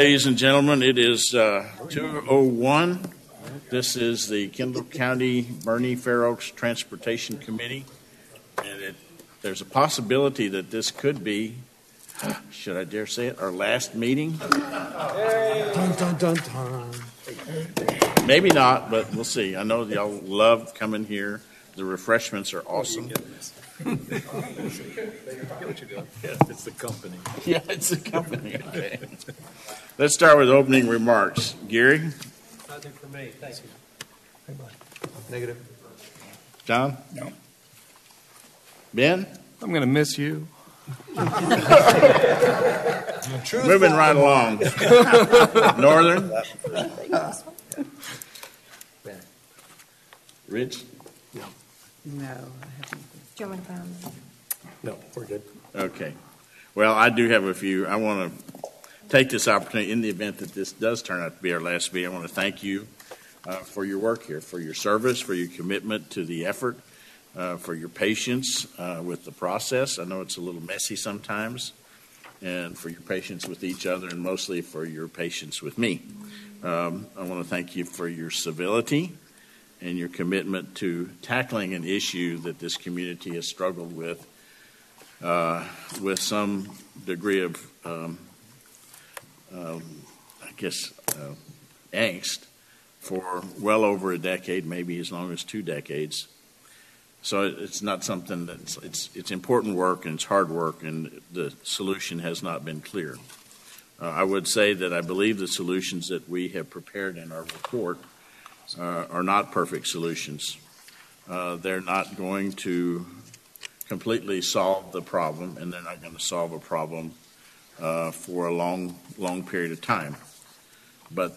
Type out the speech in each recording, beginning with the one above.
Ladies and gentlemen, it is 2:01. This is the Kendall County Boerne Fair Oaks Transportation Committee, and there's a possibility that this could be, should I dare say it, our last meeting? Dun, dun, dun, dun. Maybe not, but we'll see. I know y'all love coming here. The refreshments are awesome. Yeah, it's the company. Yeah, it's the company. Okay. Let's start with opening remarks. Gary? Nothing for me. Thank you. Negative. John? No. Ben? I'm going to miss you. Moving right along. Northern? Rich? No, I haven't. German Brown. No, we're good. Okay. Well, I do have a few. I want to take this opportunity, in the event that this does turn out to be our last meeting, I want to thank you for your work here, for your service, for your commitment to the effort, for your patience with the process. I know it's a little messy sometimes, and for your patience with each other, and mostly for your patience with me. I want to thank you for your civility and your commitment to tackling an issue that this community has struggled with some degree of, angst for well over a decade, maybe as long as 2 decades. So it's not something it's important work, and it's hard work, and the solution has not been clear. I would say that I believe the solutions that we have prepared in our report are not perfect solutions. They're not going to completely solve the problem, and they're not going to solve a problem for a long period of time. But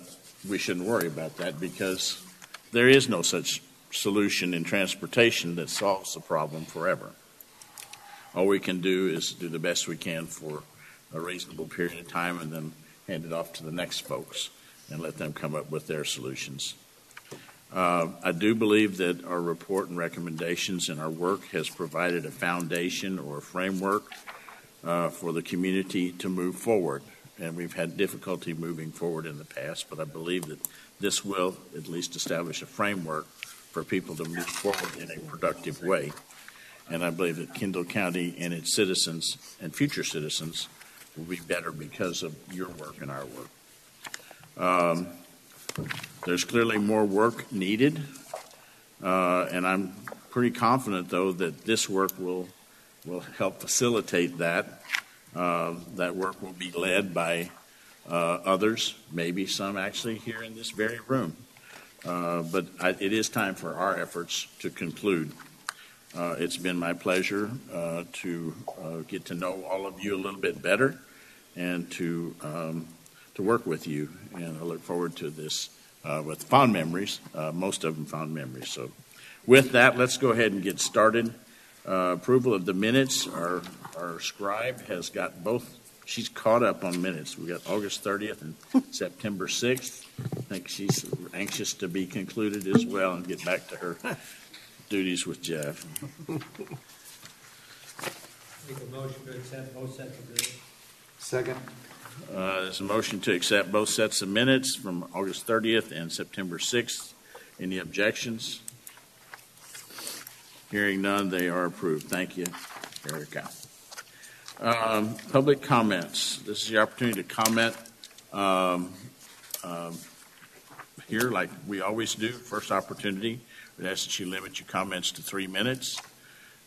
we shouldn't worry about that, because there is no such solution in transportation that solves the problem forever. All we can do is do the best we can for a reasonable period of time, and then hand it off to the next folks and let them come up with their solutions. I do believe that our report and recommendations and our work has provided a foundation or a framework for the community to move forward. And we've had difficulty moving forward in the past, but I believe that this will at least establish a framework for people to move forward in a productive way. And I believe that Kendall County and its citizens and future citizens will be better because of your work and our work. There's clearly more work needed, and I'm pretty confident, though, that this work will help facilitate that. That work will be led by others, maybe some actually here in this very room. But it is time for our efforts to conclude. It's been my pleasure to get to know all of you a little bit better, and to work with you. And I look forward to this with fond memories, most of them fond memories. So with that, let's go ahead and get started. Approval of the minutes. Our scribe has got both. She's caught up on minutes. We got August 30th and September 6th. I think she's anxious to be concluded as well and get back to her duties with Jeff. Make a motion to accept both sets of minutes. Second. There's a motion to accept both sets of minutes from August 30th and September 6th. Any objections? Hearing none, they are approved. Thank you, Erica. Public comments. This is the opportunity to comment here like we always do. First opportunity. We'd ask that you limit your comments to 3 minutes.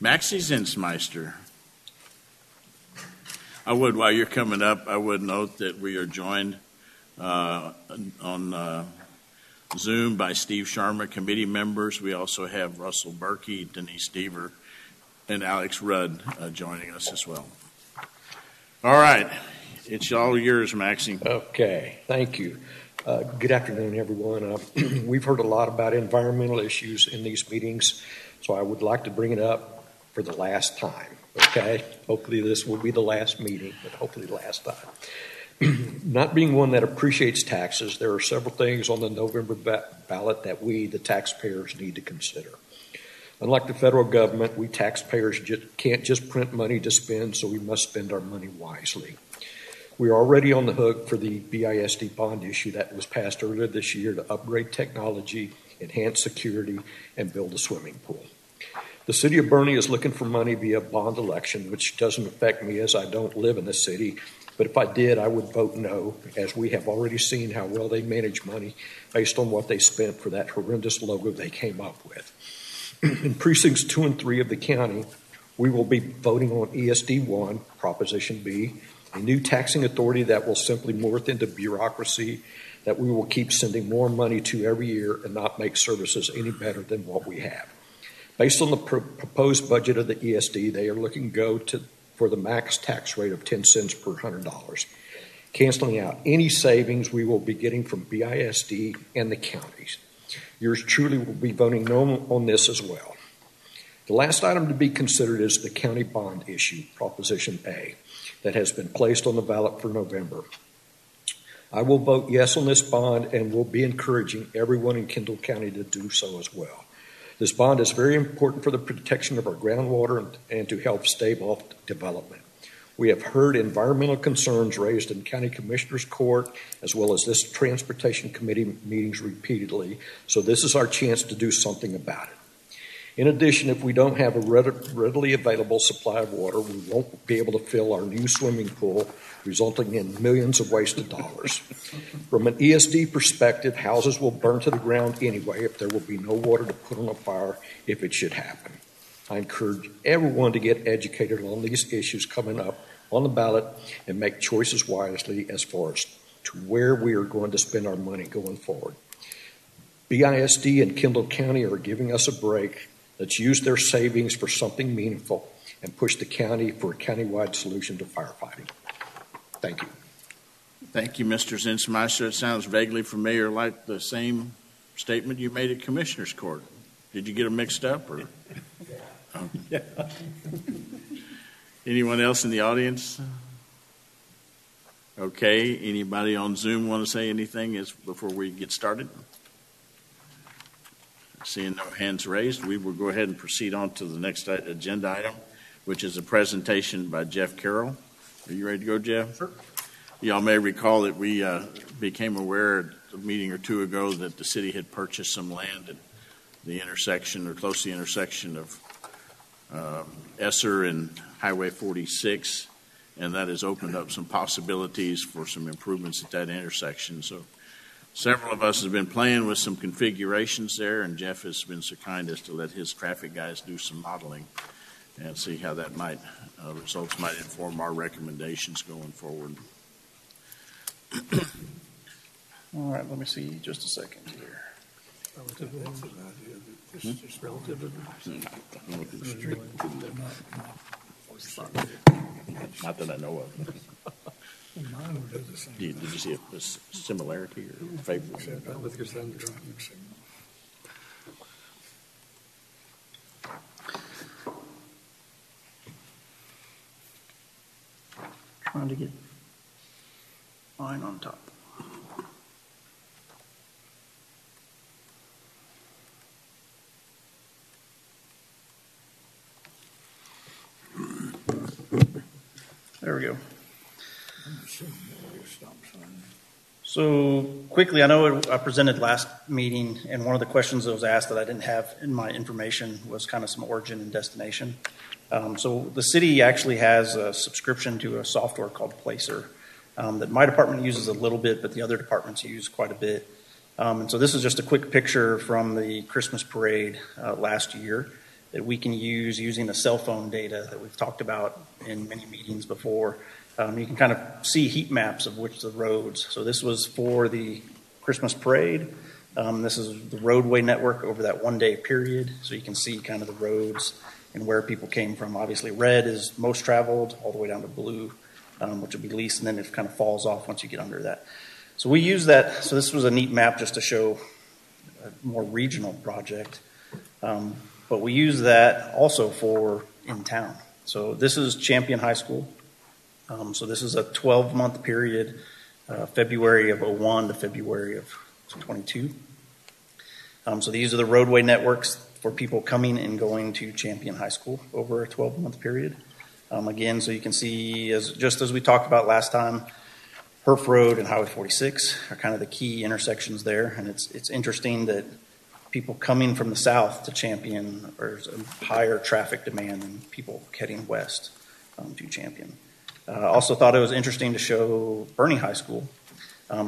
Maxie Zinsmeister. While you're coming up, I would note that we are joined on Zoom by Steve Sharma, committee members. We also have Russell Berkey, Denise Deaver, and Alex Rudd joining us as well. All right. It's all yours, Maxie. Okay. Thank you. Good afternoon, everyone. We've heard a lot about environmental issues in these meetings, so I would like to bring it up for the last time. Okay? Hopefully this will be the last meeting, but hopefully the last time. Not being one that appreciates taxes, there are several things on the November ballot that we, the taxpayers, need to consider. Unlike the federal government, we taxpayers can't just print money to spend, so we must spend our money wisely. We are already on the hook for the BISD bond issue that was passed earlier this year to upgrade technology, enhance security, and build a swimming pool. The city of Bernie is looking for money via bond election, which doesn't affect me as I don't live in the city. But if I did, I would vote no, as we have already seen how well they manage money based on what they spent for that horrendous logo they came up with. In precincts 2 and 3 of the county, we will be voting on ESD 1, Proposition B, a new taxing authority that will simply morph into bureaucracy that we will keep sending more money to every year and not make services any better than what we have. Based on the proposed budget of the ESD, they are looking to go for the max tax rate of 10 cents per $100, canceling out any savings we will be getting from BISD and the counties. Yours truly will be voting no on this as well. The last item to be considered is the county bond issue, Proposition A, that has been placed on the ballot for November. I will vote yes on this bond and will be encouraging everyone in Kendall County to do so as well. This bond is very important for the protection of our groundwater and to help stave off development. We have heard environmental concerns raised in County Commissioners Court as well as this Transportation Committee meetings repeatedly, so this is our chance to do something about it. In addition, if we don't have a readily available supply of water, we won't be able to fill our new swimming pool, resulting in millions of wasted dollars. From an ESD perspective, houses will burn to the ground anyway if there will be no water to put on a fire if it should happen. I encourage everyone to get educated on these issues coming up on the ballot and make choices wisely as far as to where we are going to spend our money going forward. BISD and Kendall County are giving us a break. Let's use their savings for something meaningful and push the county for a countywide solution to firefighting. Thank you. Thank you, Mr. Zinsmeister. It sounds vaguely familiar, like the same statement you made at Commissioner's Court. Did you get them mixed up? Or? Oh. Anyone else in the audience? Okay. Anybody on Zoom want to say anything before we get started? Seeing no hands raised, we will go ahead and proceed on to the next agenda item, which is a presentation by Jeff Carroll. Are you ready to go, Jeff? Sure. Y'all may recall that we became aware a meeting or two ago that the city had purchased some land at the intersection or close to the intersection of Esser and Highway 46, and that has opened up some possibilities for some improvements at that intersection. So several of us have been playing with some configurations there, and Jeff has been so kind as to let his traffic guys do some modeling and see how that results might inform our recommendations going forward. All right, let me see just a second here. Not that I know of. Did you see a similarity or favorable? With your son driving. Trying to get mine on top. There we go. So quickly, I know I presented last meeting, and one of the questions that was asked that I didn't have in my information was kind of some origin and destination. So the city actually has a subscription to a software called Placer that my department uses a little bit, but the other departments use quite a bit. And so this is just a quick picture from the Christmas parade last year that we can use using the cell phone data that we've talked about in many meetings before. You can kind of see heat maps of which the roads. So this was for the Christmas parade. This is the roadway network over that one-day period. So you can see kind of the roads and where people came from. Obviously, red is most traveled, all the way down to blue, which will be least, and then it kind of falls off once you get under that. So we use that. So this was a neat map just to show a more regional project. But we use that also for in town. So this is Champion High School. So this is a 12-month period, February of 01 to February of 22. So these are the roadway networks for people coming and going to Champion High School over a 12-month period. Again, so you can see, just as we talked about last time, Herf Road and Highway 46 are kind of the key intersections there, and it's interesting that people coming from the south to Champion, there's a higher traffic demand than people heading west to Champion. Also thought it was interesting to show Bernie High School.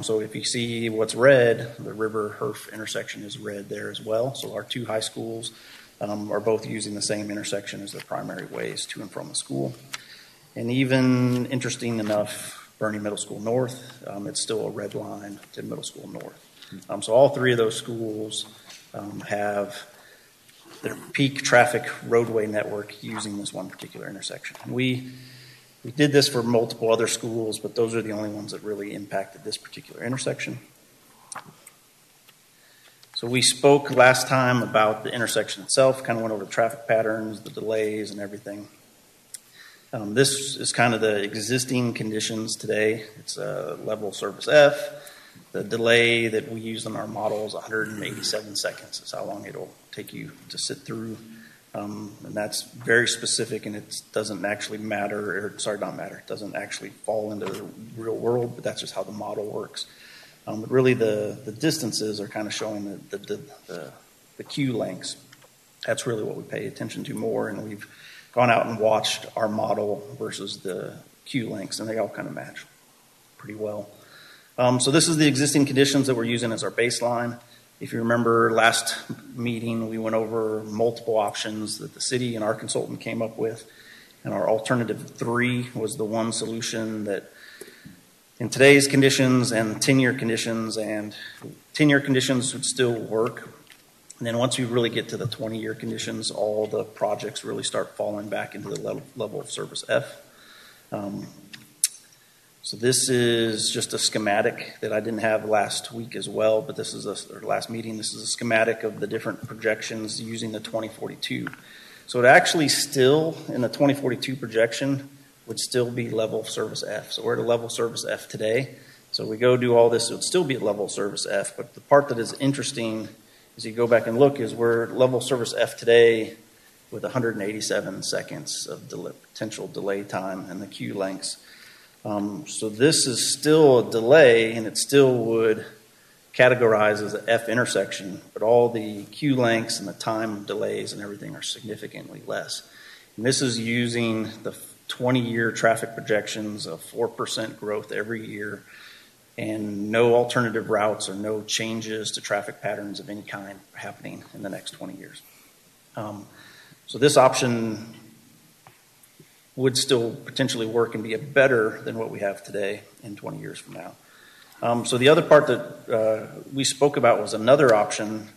So if you see what's red, the River Herf intersection is red there as well. So our two high schools are both using the same intersection as their primary ways to and from the school. And even interesting enough, Bernie Middle School North, it's still a red line to Middle School North. So all three of those schools have their peak traffic roadway network using this one particular intersection. And we did this for multiple other schools, but those are the only ones that really impacted this particular intersection. So we spoke last time about the intersection itself, kind of went over the traffic patterns, the delays, and everything. This is kind of the existing conditions today. It's a level service F. The delay that we use in our model is 187 seconds. Is how long it'll take you to sit through. And that's very specific, and it doesn't actually matter, or sorry, not matter. It doesn't actually fall into the real world, but that's just how the model works. But really, the distances are kind of showing the queue lengths. That's really what we pay attention to more, and we've gone out and watched our model versus the queue lengths, and they all kind of match pretty well. So this is the existing conditions that we're using as our baseline. If you remember last meeting, we went over multiple options that the city and our consultant came up with, and our alternative 3 was the one solution that in today's conditions and 10-year conditions, and 10-year conditions would still work. And then once you really get to the 20-year conditions, all the projects really start falling back into the level of service F. So this is just a schematic that I didn't have last week as well, but this is or last meeting. This is a schematic of the different projections using the 2042. So it actually still, in the 2042 projection, would still be level service F. So we're at a level service F today. So we go do all this, it would still be at level service F. But the part that is interesting, as you go back and look, is we're level service F today with 187 seconds of potential delay time and the queue lengths. So this is still a delay, and it still would categorize as an F intersection, but all the queue lengths and the time delays and everything are significantly less. And this is using the 20-year traffic projections of 4% growth every year and no alternative routes or no changes to traffic patterns of any kind happening in the next 20 years. So this option would still potentially work and be better than what we have today in 20 years from now. So the other part that we spoke about was another option,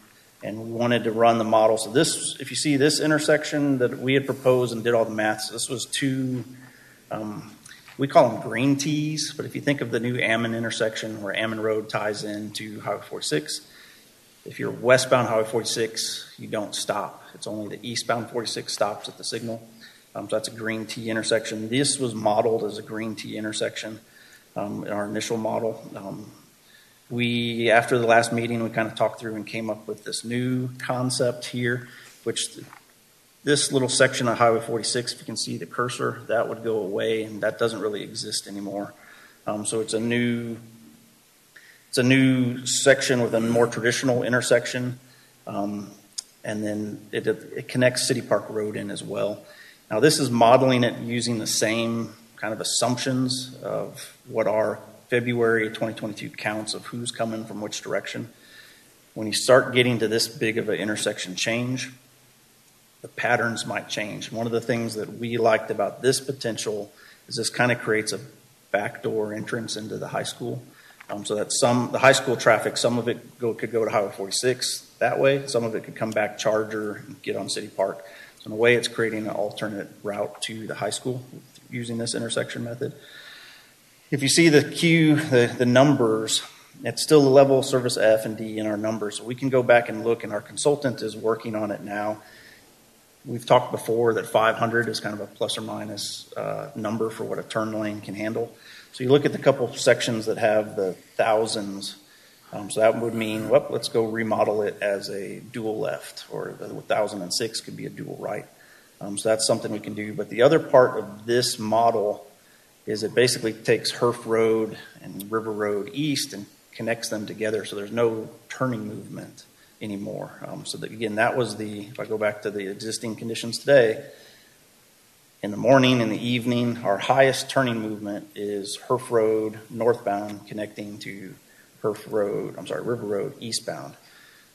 and we wanted to run the model. So this, if you see this intersection that we had proposed and did all the maths, this was two, we call them green T's, but if you think of the new Ammon intersection where Ammon Road ties into Highway 46, if you're westbound Highway 46, you don't stop. It's only the eastbound 46 stops at the signal. So that's a green T intersection. This was modeled as a green T intersection in our initial model. After the last meeting, we kind of talked through and came up with this new concept here, which this little section of Highway 46, if you can see the cursor, that would go away, and that doesn't really exist anymore. So it's a new section with a more traditional intersection, and then it connects City Park Road in as well. Now, this is modeling it using the same kind of assumptions of what our February 2022 counts of who's coming from which direction. When you start getting to this big of an intersection change, the patterns might change. One of the things that we liked about this potential is this kind of creates a backdoor entrance into the high school. So that the high school traffic, some of it could go to Highway 46 that way, some of it could come back Charger and get on City Park. So in a way, it's creating an alternate route to the high school using this intersection method. If you see the queue, the numbers, it's still the level service F and D in our numbers. So we can go back and look, and our consultant is working on it now. We've talked before that 500 is kind of a plus or minus number for what a turn lane can handle. So you look at the couple sections that have the thousands. So that would mean, well, let's go remodel it as a dual left, or the 1006 could be a dual right. So that's something we can do. But the other part of this model is it basically takes Herf Road and River Road East and connects them together, so there's no turning movement anymore. So that, again, that was if I go back to the existing conditions today, in the morning and the evening, our highest turning movement is Herf Road northbound connecting to River Road eastbound.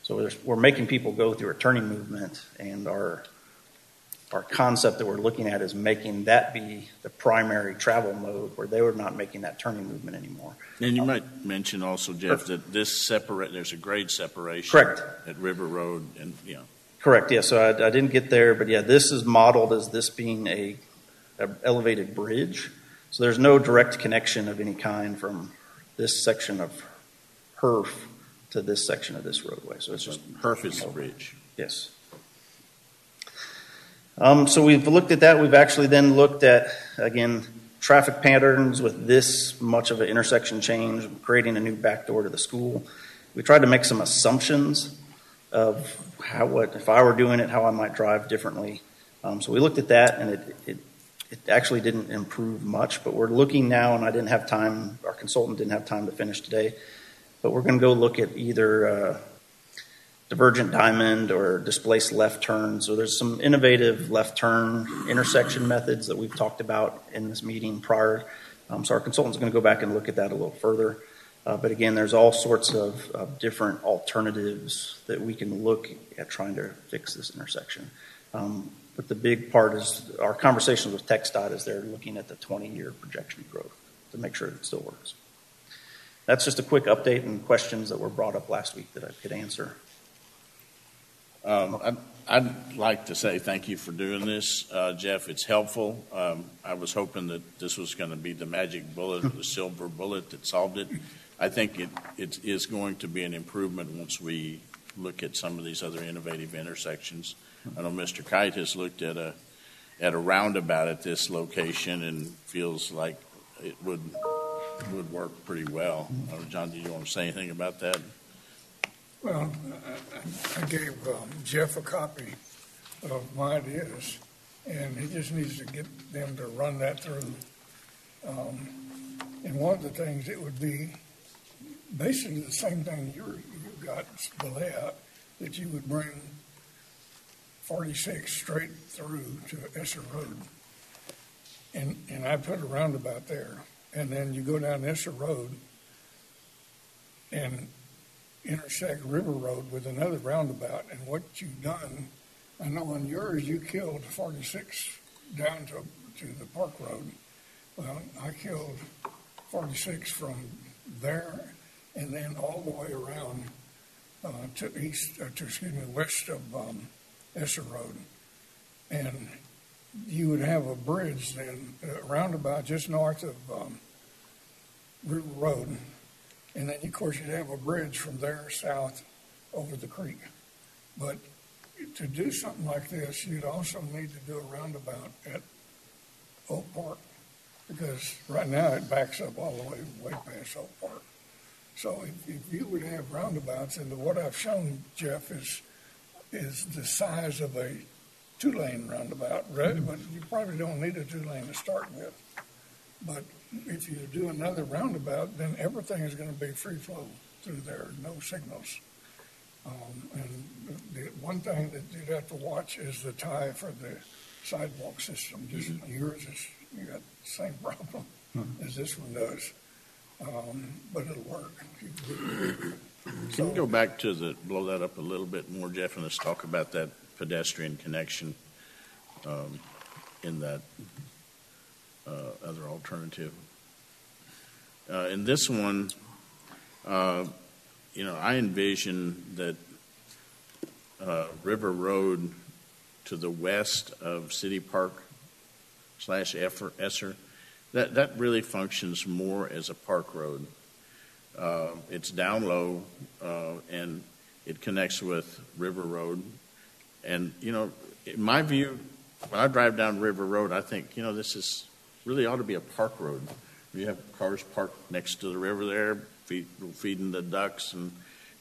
So we're making people go through a turning movement, and our concept that we're looking at is making that be the primary travel mode, where they were not making that turning movement anymore. And you might mention also, Jeff, that there's a grade separation. Correct. At River Road and, Correct, yeah, so I didn't get there, but yeah, this is modeled as this being a elevated bridge. So there's no direct connection of any kind from this section of Herf to this section of this roadway. So it's just Herf is the bridge. Yes. So we've looked at that. We've actually then looked at, again, traffic patterns with this much of an intersection change, creating a new backdoor to the school. We tried to make some assumptions of if I were doing it, how I might drive differently. So we looked at that, and it actually didn't improve much, but we're looking now, and I didn't have time, our consultant didn't have time to finish today, but we're going to go look at either divergent diamond or displaced left turn. So there's some innovative left turn intersection methods that we've talked about in this meeting prior. So our consultant's going to go back and look at that a little further. But again, there's all sorts of different alternatives that we can look at trying to fix this intersection. But the big part is our conversations with TxDOT as they're looking at the 20-year projection growth to make sure it still works. That's just a quick update and questions that were brought up last week that I could answer. I'd like to say thank you for doing this, Jeff. It's helpful. I was hoping that this was going to be the magic bullet, the silver bullet that solved it. I think it is going to be an improvement once we look at some of these other innovative intersections. I know Mr. Kite has looked at a roundabout at this location and feels like it would work pretty well. John, do you want to say anything about that? Well, I gave Jeff a copy of my ideas, and he just needs to get them to run that through. And one of the things, it would be basically the same thing you got the layout, that you would bring 46 straight through to Esser Road. And I put a roundabout there. And then you go down Esser Road and intersect River Road with another roundabout. And what you've done, I know on yours you killed 46 down to the Park Road. Well, I killed 46 from there and then all the way around west of Esser Road. And you would have a bridge then, roundabout just north of River Road. And then, of course, you'd have a bridge from there south over the creek. But to do something like this, you'd also need to do a roundabout at Oak Park, because right now it backs up all the way past Oak Park. So if you would have roundabouts, and what I've shown, Jeff, is the size of a two-lane roundabout, right? But you probably don't need a two-lane to start with. But if you do another roundabout, then everything is going to be free flow through there, no signals. And the one thing that you'd have to watch is the tie for the sidewalk system. Just yours you got the same problem as this one does, but it'll work. Can we go back to blow that up a little bit more, Jeff, and let's talk about that pedestrian connection in that other alternative. In this one, I envision that River Road to the west of City Park / Esser, that really functions more as a park road. It's down low, and it connects with River Road. And, in my view, when I drive down River Road, I think, this is really ought to be a park road. You have cars parked next to the river there, feeding the ducks, and,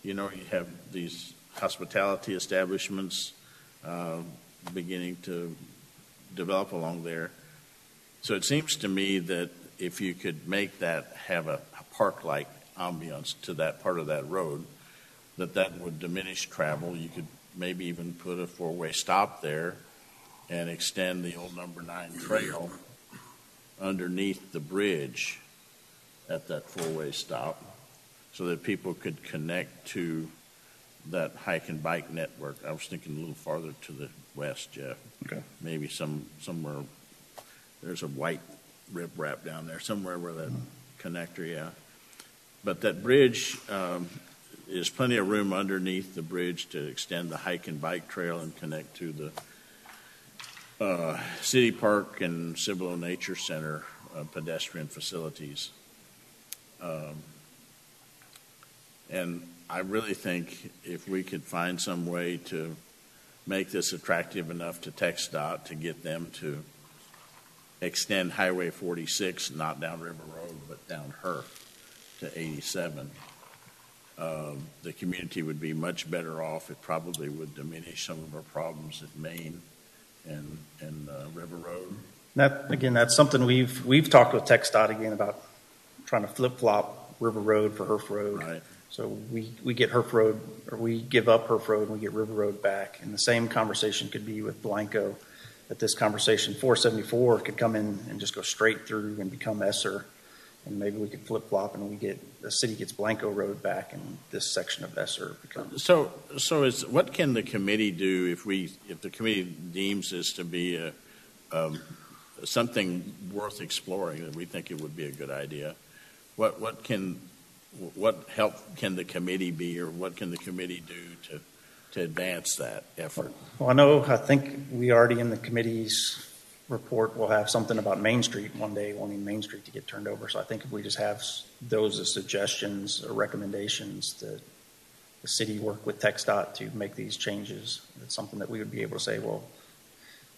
you have these hospitality establishments beginning to develop along there. So it seems to me that if you could make that have a park-like ambiance to that part of that road, that would diminish travel. You could maybe even put a four-way stop there and extend the old number 9 trail underneath the bridge at that four-way stop so that people could connect to that hike and bike network. I was thinking a little farther to the west, Jeff. Okay. Maybe somewhere, there's a white riprap down there, somewhere where that connector, yeah. But that bridge, is plenty of room underneath the bridge to extend the hike and bike trail and connect to the City Park and Cibolo Nature Center pedestrian facilities. And I really think if we could find some way to make this attractive enough to TxDOT to get them to extend Highway 46, not down River Road, but down Herf to 87, the community would be much better off. It probably would diminish some of our problems at Main and River Road. That's something we've talked with TxDOT again about trying to flip-flop River Road for Herf Road. Right. So we get Herf Road, or we give up Herf Road and we get River Road back. And the same conversation could be with Blanco, that this conversation, 474 could come in and just go straight through and become Esser. And maybe we could flip-flop and the city gets Blanco Road back and this section of Esser becomes. So what can the committee do if the committee deems this to be something worth exploring, that we think it would be a good idea? What help can the committee be, or what can the committee do to advance that effort? Well, I think we already in the committee's report will have something about Main Street one day, wanting Main Street to get turned over. So I think if we just have those as suggestions or recommendations, that the city work with TxDOT to make these changes, it's something that we would be able to say, well,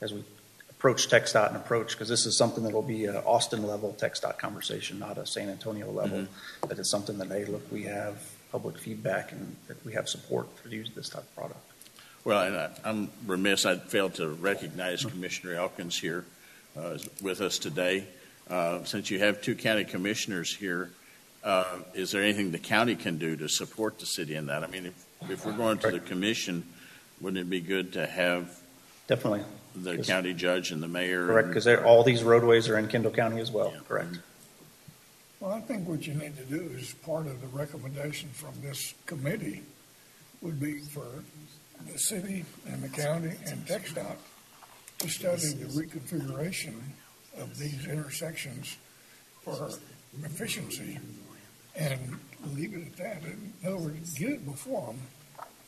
as we approach TxDOT because this is something that will be an Austin level TxDOT conversation, not a San Antonio level. Mm-hmm. That is something that, hey, look, we have public feedback and that we have support for use of this type of product. Well, and I'm remiss, I failed to recognize Commissioner Elkins here with us today. Since you have two county commissioners here, is there anything the county can do to support the city in that? I mean, if we're going to the commission, wouldn't it be good to have Definitely. the county judge and the mayor? Correct, because all these roadways are in Kendall County as well, correct? Well, I think what you need to do is part of the recommendation from this committee would be for the city and the county and TxDOT to study the reconfiguration of these intersections for efficiency and leave it at that. In other words, get it before them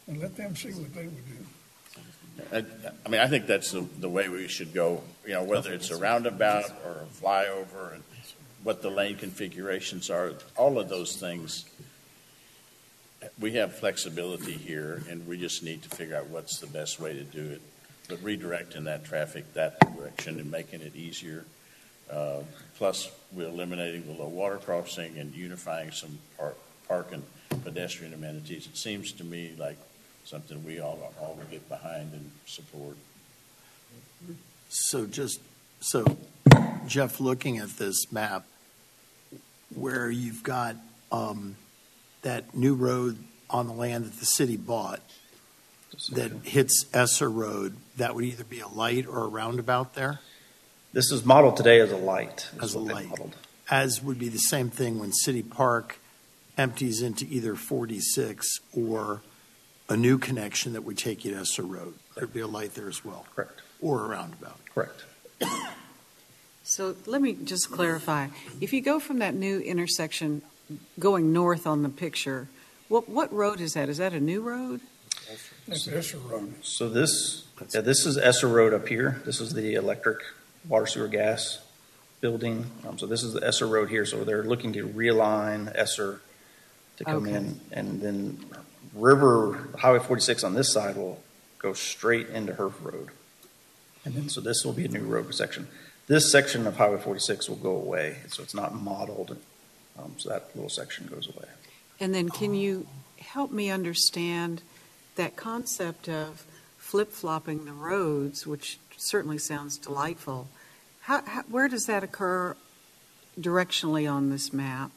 and let them see what they would do. I mean, I think that's the way we should go, whether it's a roundabout or a flyover and what the lane configurations are, all of those things. We have flexibility here, and we just need to figure out what's the best way to do it. But redirecting that traffic that direction and making it easier. Plus, we're eliminating the low water crossing and unifying some park and pedestrian amenities. It seems to me like something we all will get behind and support. So Jeff, looking at this map, where you've got that new road on the land that the city bought that hits Esser Road, that would either be a light or a roundabout there? This is modeled today as a light. As a light. As would be the same thing when City Park empties into either 46 or a new connection that would take you to Esser Road. There'd be a light there as well. Correct. Or a roundabout. Correct. So let me just clarify. If you go from that new intersection going north on the picture, what road is that? Is that a new road? That's Esser Road. So this is Esser Road up here. This is the electric, water, sewer, gas building. So this is the Esser Road here. So they're looking to realign Esser to come in, and then Highway 46 on this side will go straight into Herf Road. And then, so this will be a new road section. This section of Highway 46 will go away, so it's not modeled. So that little section goes away. And then can you help me understand that concept of flip-flopping the roads, which certainly sounds delightful. Where does that occur directionally on this map.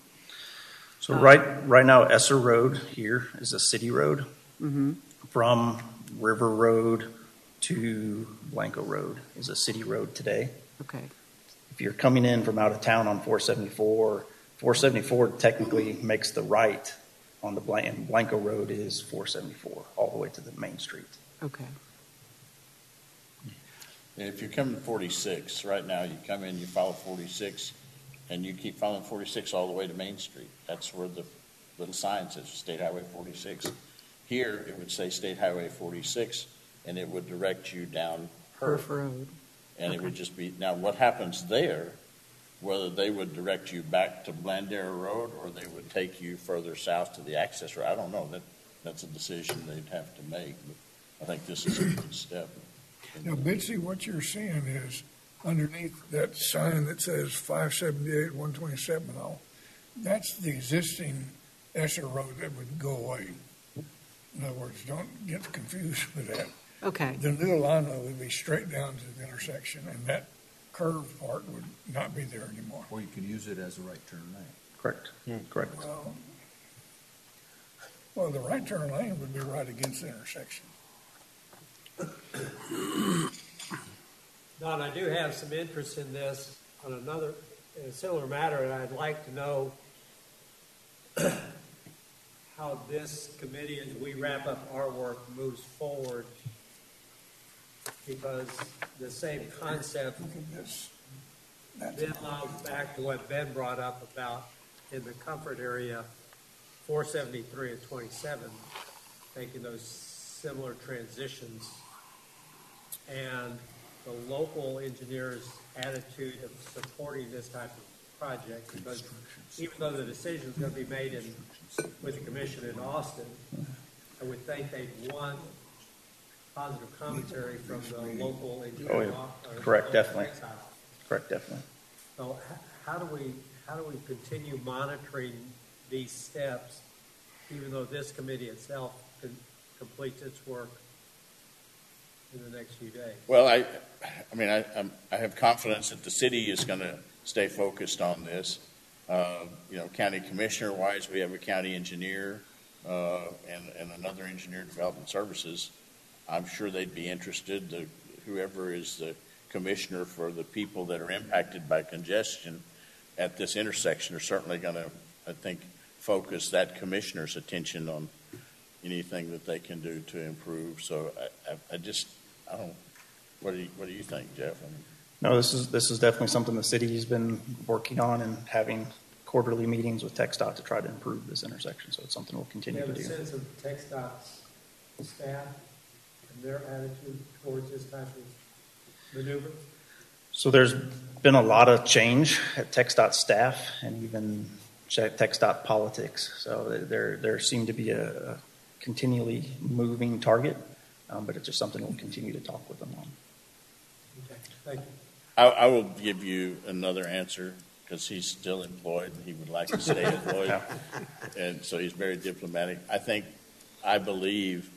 So right now, Esser Road here is a city road. Mm-hmm. From River Road to Blanco Road is a city road today. Okay. If you're coming in from out of town on 474, 474 technically makes the right on the Blanco Road is 474 all the way to the main street. Okay. And if you're coming to 46, right now, you come in, you follow 46, and you keep following 46 all the way to Main Street. That's where the little sign says State Highway 46. Here, it would say State Highway 46, and it would direct you down Perf Road. And it would just be, now what happens there, whether they would direct you back to Blandera Road or they would take you further south to the access road, I don't know. That's a decision they'd have to make. But I think this is a good step. Now, Bitsy, what you're seeing is underneath that sign that says 578, 127 and all, that's the existing Esser Road that would go away. In other words, don't get confused with that. Okay. The new alignment would be straight down to the intersection, and that curved part would not be there anymore. Or you could use it as a right turn lane. Correct. Correct. Well, the right turn lane would be right against the intersection. Don, I do have some interest in this on in a similar matter, and I'd like to know how this committee, as we wrap up our work, moves forward, because the same concept Look at this. then allows back to what Ben brought up about in the comfort area, 473 and 27, making those similar transitions, and the local engineers' attitude of supporting this type of project, because even though the decision is going to be made with the commission in Austin, I would think they'd want positive commentary from the local engineer. Oh, yeah. Correct, definitely. Correct, definitely. So how do we continue monitoring these steps, even though this committee itself completes its work in the next few days? Well, I have confidence that the city is going to stay focused on this. County commissioner-wise, we have a county engineer and another engineer development services. I'm sure they'd be interested. Whoever is the commissioner for the people that are impacted by congestion at this intersection are certainly going to, I think, focus that commissioner's attention on anything that they can do to improve. So I don't. What do you think, Jeff? No, this is definitely something the city's been working on and having quarterly meetings with TxDOT to try to improve this intersection. So it's something we'll continue to do. Do you have a sense of TxDOT's staff and their attitude towards this type of maneuver? So there's been a lot of change at TxDOT staff and even TxDOT politics. So there seemed to be a continually moving target, but it's just something we'll continue to talk with them on. Okay, thank you. I will give you another answer because he's still employed and he would like to stay employed. And so he's very diplomatic. I believe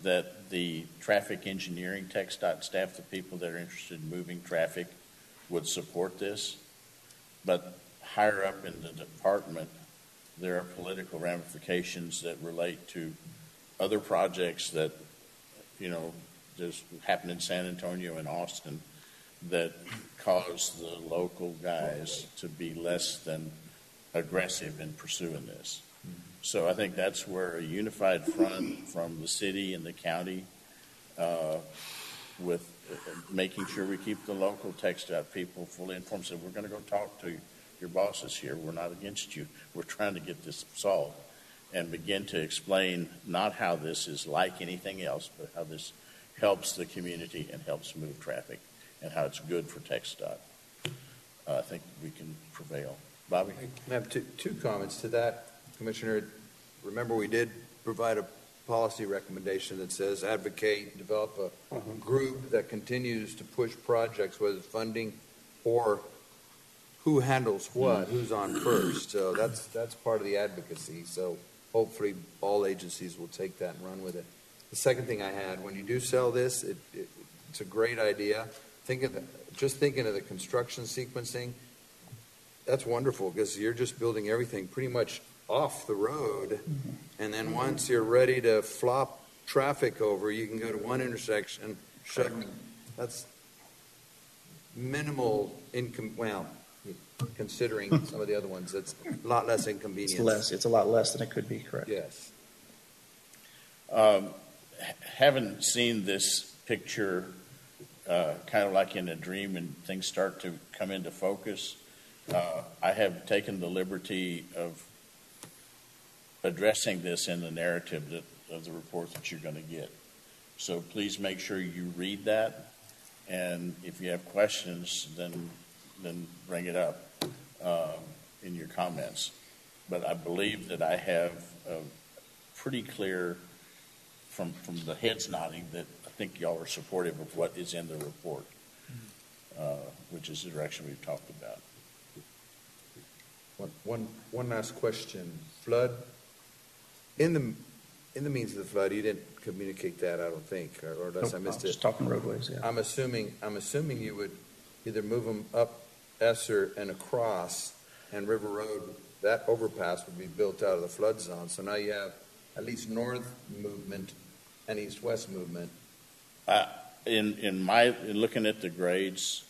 that the traffic engineering TxDOT staff, the people that are interested in moving traffic, would support this. But higher up in the department, there are political ramifications that relate to other projects that, just happen in San Antonio and Austin that cause the local guys to be less than aggressive in pursuing this. So I think that's where a unified front from the city and the county with making sure we keep the local TxDOT people fully informed. So we're going to go talk to your bosses here. We're not against you. We're trying to get this solved and begin to explain not how this is like anything else, but how this helps the community and helps move traffic and how it's good for TxDOT. I think we can prevail. Bobby? I have two comments to that, Commissioner. Remember, we did provide a policy recommendation that says advocate, develop a group that continues to push projects, whether it's funding or who handles what, who's on first. So that's part of the advocacy. So hopefully all agencies will take that and run with it. The second thing I had, when you do sell this, it's a great idea. Just thinking of the construction sequencing, that's wonderful, because you're just building everything pretty much off the road, and then once you're ready to flop traffic over, you can go to one intersection, that's minimal considering some of the other ones, it's a lot less inconvenience. It's a lot less than it could be, correct? Yes. Having seen this picture kind of like in a dream and things start to come into focus, I have taken the liberty of addressing this in the narrative of the report that you're going to get. So please make sure you read that, and if you have questions, then bring it up in your comments. But I believe that I have a pretty clear, from the heads nodding, that I think y'all are supportive of what is in the report, which is the direction we've talked about. One last question. Flood, in the means of the flood, you didn't communicate that, I don't think, or unless I missed it. Just talking roadways, yeah. I'm assuming you would either move them up Esser and across, and River Road, that overpass would be built out of the flood zone. So now you have at least north movement and east-west movement. In looking at the grades,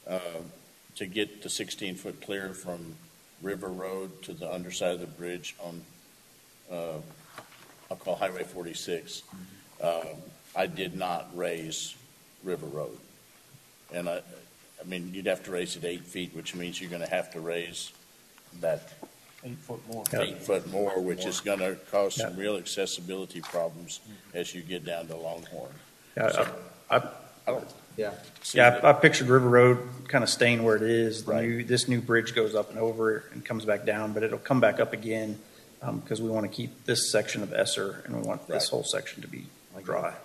to get the 16-foot clear from River Road to the underside of the bridge on, I'll call Highway 46, I did not raise River Road. And I mean, you'd have to raise it 8 feet, which means you're going to have to raise that 8 foot more. 8 foot more, which is going to cause some real accessibility problems as you get down to Longhorn. Yeah, So, I don't see Yeah, that- I pictured River Road kind of staying where it is. Right. This new bridge goes up and over and comes back down, but it'll come back up again because we want to keep this section of Esser and we want this Right. whole section to be dry.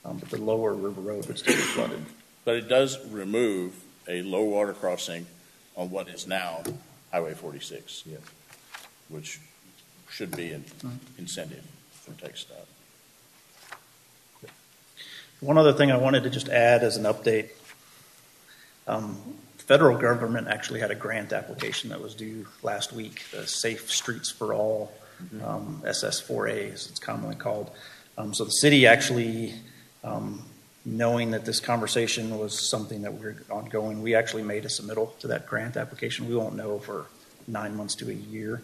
But the lower River Road would still be flooded. But it does remove a low water crossing on what is now Highway 46. Yes. Which should be an incentive for TxDOT. One other thing I wanted to just add as an update. Federal government actually had a grant application that was due last week, the Safe Streets for All, SS4A as it's commonly called. So the city actually, knowing that this conversation was something that we're ongoing, we actually made a submittal to that grant application. We won't know for 9 months to a year,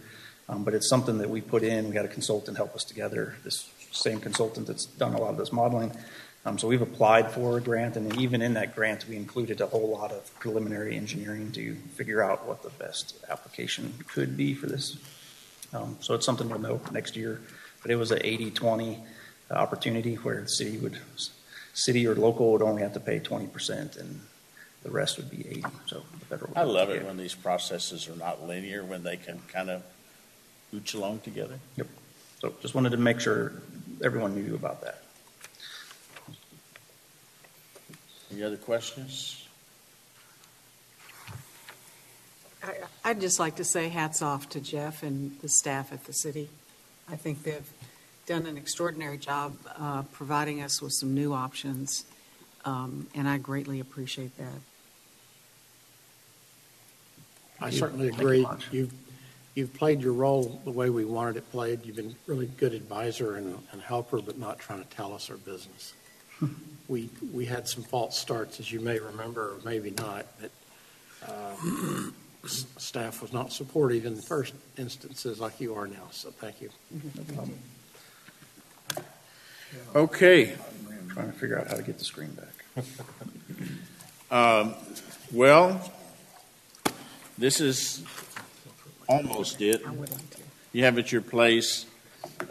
but it's something that we put in. We got a consultant help us together, this same consultant that's done a lot of this modeling. So we've applied for a grant, and even in that grant, we included a whole lot of preliminary engineering to figure out what the best application could be for this. So it's something we'll know next year, but it was an 80-20 opportunity where the city or local would only have to pay 20%, and the rest would be 80%. So the federal. I love it when these processes are not linear, when they can kind of ooch along together. Yep. So just wanted to make sure everyone knew about that. Any other questions? I'd just like to say hats off to Jeff and the staff at the city. I think they've done an extraordinary job providing us with some new options, and I greatly appreciate that. I certainly Thank you agree. much. You've played your role the way we wanted it played. You've been a really good advisor and helper, but not trying to tell us our business. We had some false starts, as you may remember, or maybe not, but staff was not supportive in the first instances like you are now, so thank you. Okay. I'm trying to figure out how to get the screen back. Well, this is almost it. I would like to. You have at your place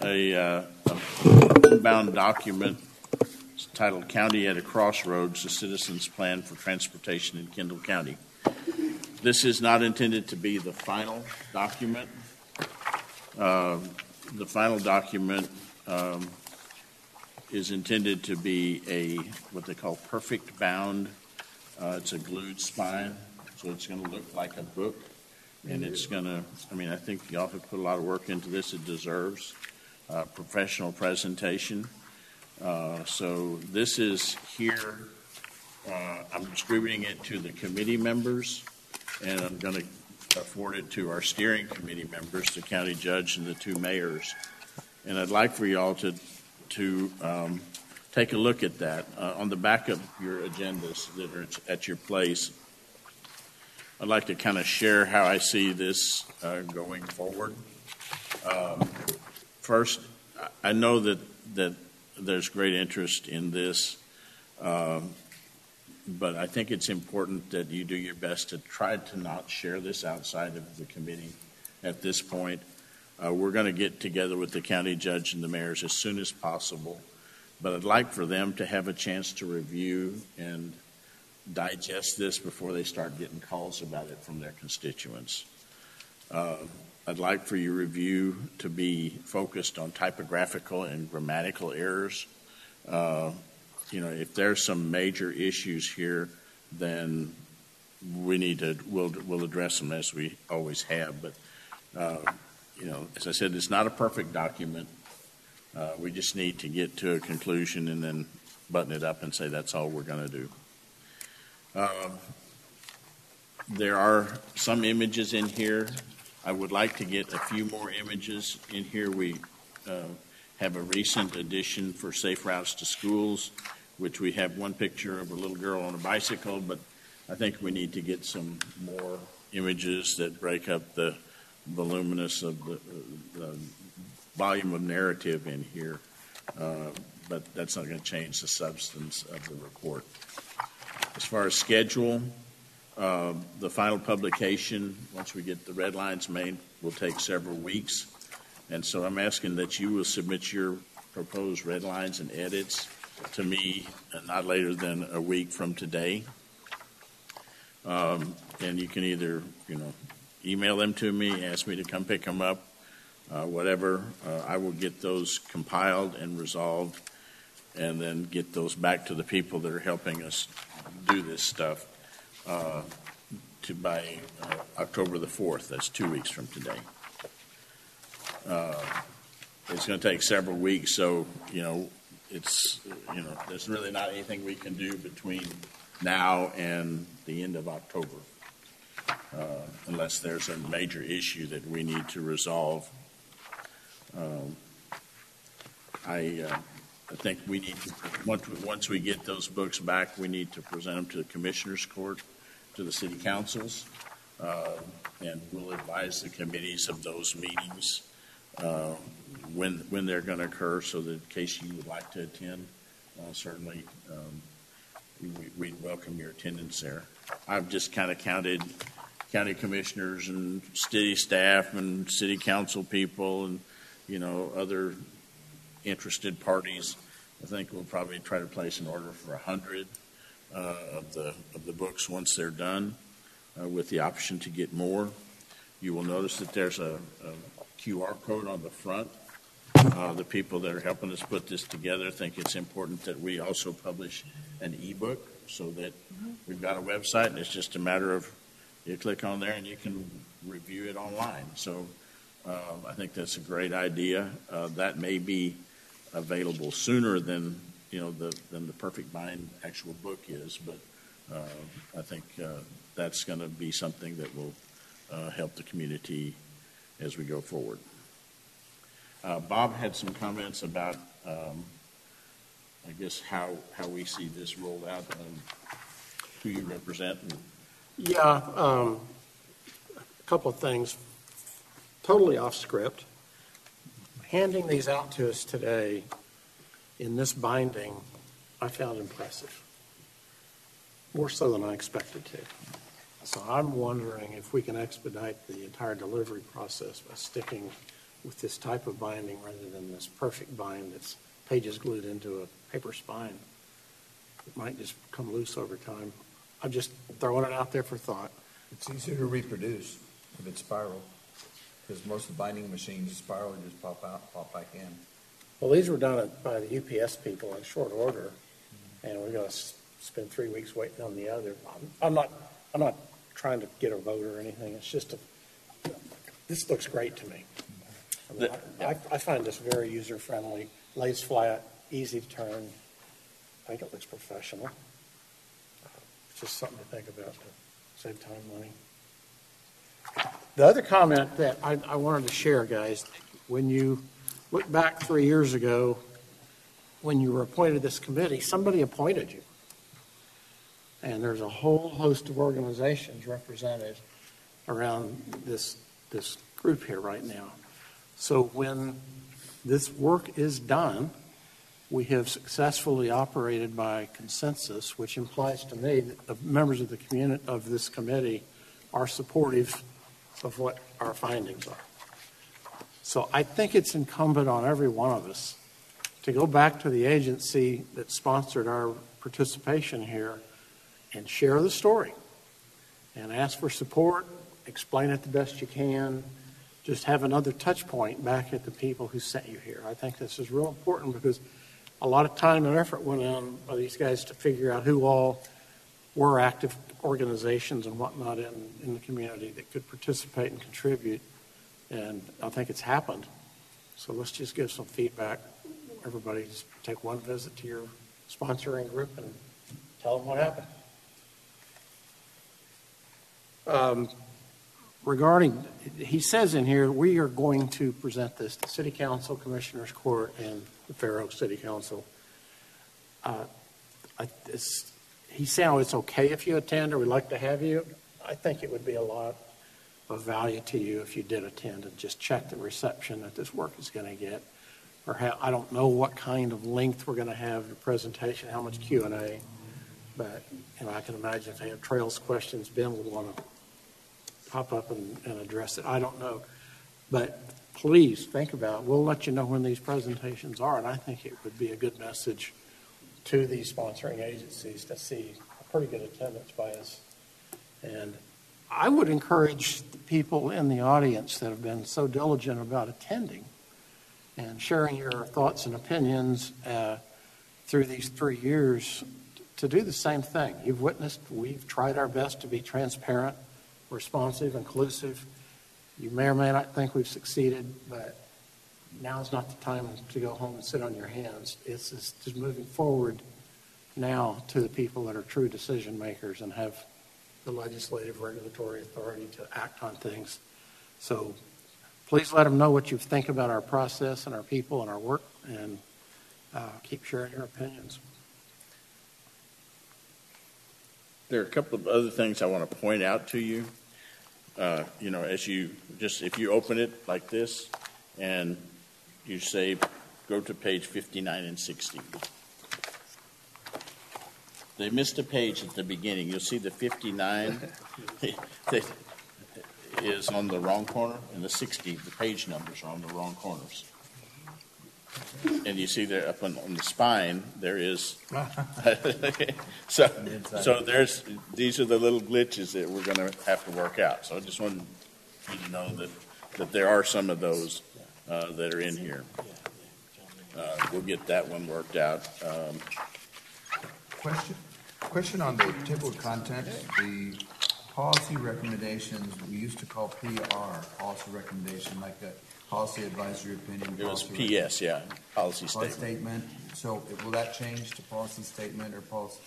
a bound document titled County at a Crossroads, a Citizen's Plan for Transportation in Kendall County. This is not intended to be the final document. The final document is intended to be what they call perfect bound. It's a glued spine, so it's going to look like a book. And it's going to, I think y'all have put a lot of work into this. It deserves professional presentation. So this is here. I'm distributing it to the committee members, and I'm going to afforded to our steering committee members, the county judge and the two mayors. And I'd like for y'all to take a look at that. On the back of your agendas that are at your place, I'd like to kind of share how I see this going forward. First, I know that there's great interest in this, but I think it's important that you do your best to try to not share this outside of the committee at this point. We're going to get together with the county judge and the mayors as soon as possible, but I'd like for them to have a chance to review and digest this before they start getting calls about it from their constituents. I'd like for your review to be focused on typographical and grammatical errors. If there's some major issues here, then we'll address them as we always have. But as I said, it's not a perfect document. We just need to get to a conclusion and then button it up and say that's all we're going to do. There are some images in here. I would like to get a few more images in here. We have a recent addition for Safe Routes to Schools, which we have one picture of a little girl on a bicycle, but I think we need to get some more images that break up the voluminous of the volume of narrative in here, but that's not going to change the substance of the report. As far as schedule, the final publication, once we get the red lines made, will take several weeks. And so I'm asking that you will submit your proposed red lines and edits to me not later than a week from today. And you can either, email them to me, ask me to come pick them up, whatever. I will get those compiled and resolved and then get those back to the people that are helping us do this stuff by October the 4th. That's 2 weeks from today. It's going to take several weeks, so, there's really not anything we can do between now and the end of October, unless there's a major issue that we need to resolve. I think we need to, once we get those books back, we need to present them to the Commissioners Court, to the city councils, and we'll advise the committees of those meetings when they're going to occur, so that in case you would like to attend, certainly we'd welcome your attendance there. I've just kind of counted county commissioners and city staff and city council people and other interested parties. I think we'll probably try to place an order for 100 of the books once they're done, with the option to get more. You will notice that there's a QR code on the front. The people that are helping us put this together think it's important that we also publish an ebook, so that we've got a website and it's just a matter of you click on there and you can review it online. So I think that's a great idea. That may be available sooner than the Perfect Bind actual book is, but I think that's going to be something that will help the community as we go forward. Bob had some comments about, I guess, how we see this rolled out and who you represent. Yeah, a couple of things. Totally off script. Handing these out to us today in this binding, I found impressive. More so than I expected to. So I'm wondering if we can expedite the entire delivery process by sticking with this type of binding rather than this perfect bind that's pages glued into a paper spine. It might just come loose over time. I'm just throwing it out there for thought. It's easier to reproduce if it's spiral, because most of the binding machines, spiral just pop out, pop back in. Well, these were done by the UPS people in short order, and we're going to spend 3 weeks waiting on the other. I'm not trying to get a vote or anything. It's just this looks great to me. I find this very user friendly, lays flat, easy to turn. I think it looks professional. It's just something to think about to save time, money. The other comment that I wanted to share, guys, when you look back 3 years ago, when you were appointed to this committee, somebody appointed you. And there's a whole host of organizations represented around this group here right now. So when this work is done, we have successfully operated by consensus, which implies to me that the members of the community of this committee are supportive of what our findings are. So I think it's incumbent on every one of us to go back to the agency that sponsored our participation here and share the story and ask for support, explain it the best you can, just have another touch point back at the people who sent you here. I think this is real important because a lot of time and effort went on by these guys to figure out who all were active organizations and whatnot in the community that could participate and contribute. And I think it's happened. So let's just give some feedback. Everybody just take one visit to your sponsoring group and tell them what happened. Regarding, he says in here, we are going to present this to City Council, Commissioners Court, and the Fair Oaks City Council. He's saying it's okay if you attend, or we'd like to have you. I think it would be a lot of value to you if you did attend and just check the reception that this work is going to get. Or how, I don't know what kind of length we're going to have the presentation, how much Q&A, but I can imagine if they have trails questions, Ben would want to pop up and address it. I don't know. But please think about it. We'll let you know when these presentations are, and I think it would be a good message to these sponsoring agencies to see a pretty good attendance by us. And I would encourage the people in the audience that have been so diligent about attending and sharing your thoughts and opinions through these 3 years to do the same thing. You've witnessed, we've tried our best to be transparent, responsive, inclusive. You may or may not think we've succeeded, but now is not the time to go home and sit on your hands. It's just moving forward now to the people that are true decision makers and have the legislative regulatory authority to act on things. So please let them know what you think about our process and our people and our work, and keep sharing your opinions. There are a couple of other things I want to point out to you. As you just, if you open it like this and you say, go to page 59 and 60. They missed a page at the beginning. You'll see the 59 is on the wrong corner, and the 60, the page numbers are on the wrong corners. And you see there up on the spine, there is, so these are the little glitches that we're going to have to work out. So I just wanted you to know that there are some of those that are in here. We'll get that one worked out. Question on the table of contents, the policy recommendations, we used to call PR, policy recommendation, like a policy advisory opinion. It was PS, yeah, policy statement. So will that change to policy statement or policy?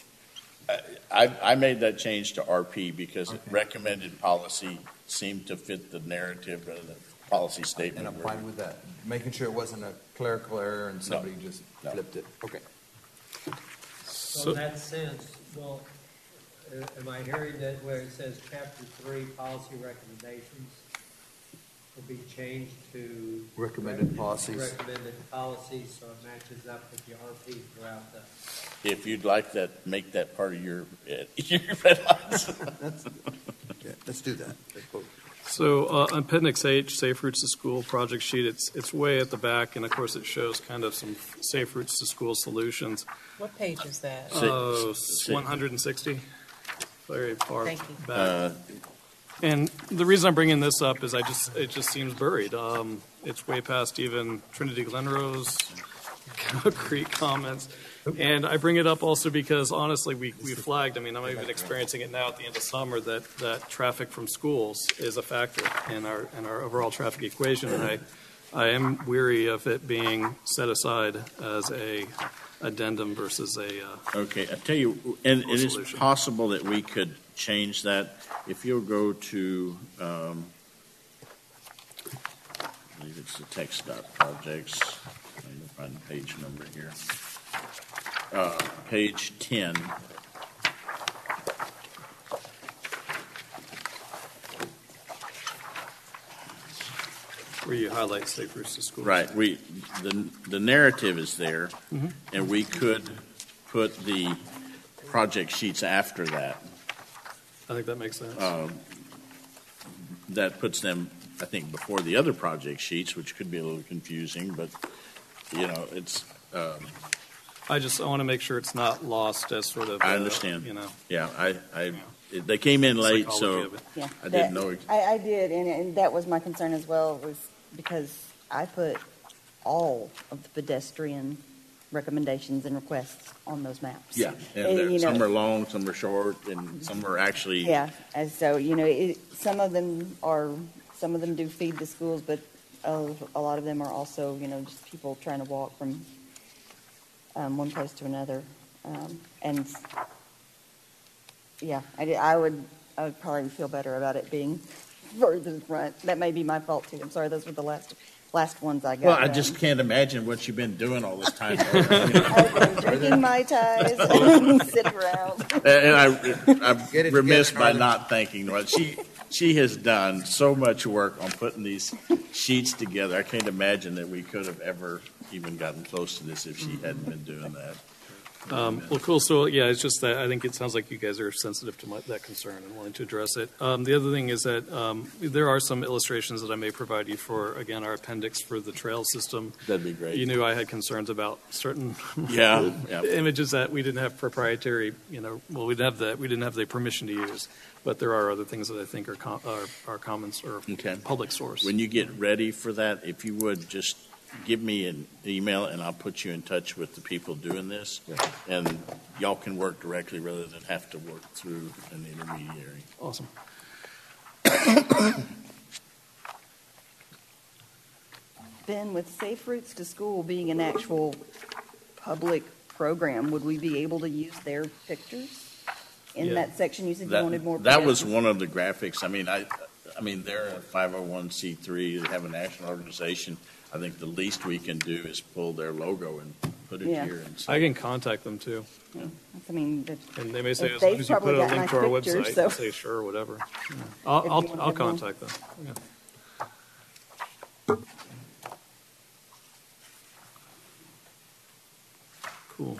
I made that change to RP because recommended policy seemed to fit the narrative of the policy statement. And I'm fine with that. Making sure it wasn't a clerical error and somebody just flipped it. Okay. So in that sense, well, am I hearing that where it says chapter 3 policy recommendations will be changed to recommended policies, so it matches up with the RP throughout the. If you'd like that, make that part of your red lines. Let's do that. So Appendix H, Safe Routes to School project sheet, it's way at the back, and of course it shows kind of some Safe Routes to School solutions. What page is that? 160, very far Thank you. back. And the reason I'm bringing this up is it just seems buried. It's way past even Trinity Glenrose Creek comments. And I bring it up also because, honestly, we flagged, I'm even experiencing it now at the end of summer, that traffic from schools is a factor in our overall traffic equation. And I am weary of it being set aside as a addendum versus a, Okay, I tell you, and it is Resolution. possible that we could change that. If you'll go to, I believe it's the text dot projects. I need to find the page number here. Page 10. where you highlight Safe Routes to Schools. Right, the narrative is there, and we could put the project sheets after that. I think that makes sense. That puts them, I think, before the other project sheets, which could be a little confusing, but, it's, I want to make sure it's not lost as sort of, I understand. Yeah. They came in late, Psychology so of it. Yeah, I didn't know. I did, and that was my concern as well, was because I put all of the pedestrian recommendations and requests on those maps. Yeah, and some are long, some are short, and some are actually. Yeah, and so, some of them do feed the schools, but a lot of them are also, just people trying to walk from one place to another. And yeah, I would probably feel better about it being further front. That may be my fault too. I'm sorry, those were the last ones I got. Well, I just can't imagine what you've been doing all this time. I've been drinking Mai Tais and sitting around. And I'm Get it remiss together, by not thanking her. She has done so much work on putting these sheets together. I can't imagine that we could have ever even gotten close to this if she hadn't been doing that. Well, cool. So, yeah, it's just that I think it sounds like you guys are sensitive to that concern and wanting to address it. The other thing is that there are some illustrations that I may provide you for, again, our appendix for the trail system. That'd be great. You knew I had concerns about certain Yeah. images that we didn't have proprietary, we didn't have the permission to use. But there are other things that I think are comments or Okay. public source. When you get ready for that, if you would just give me an email and I'll put you in touch with the people doing this. And y'all can work directly rather than have to work through an intermediary. Awesome. Ben, with Safe Routes to School being an actual public program, would we be able to use their pictures in Yeah. that section? You said you wanted more. That was pedestrians. one of the graphics. I mean, they're a 501c3. They have a national organization. I think the least we can do is pull their logo and put it Yeah. here. And I can contact them too. I mean, And they may say, If as long they've as you put probably a got link to our nice pictures, website, so- I'll say sure, whatever. Yeah. If you I'll want to know. contact them. Yeah. Cool.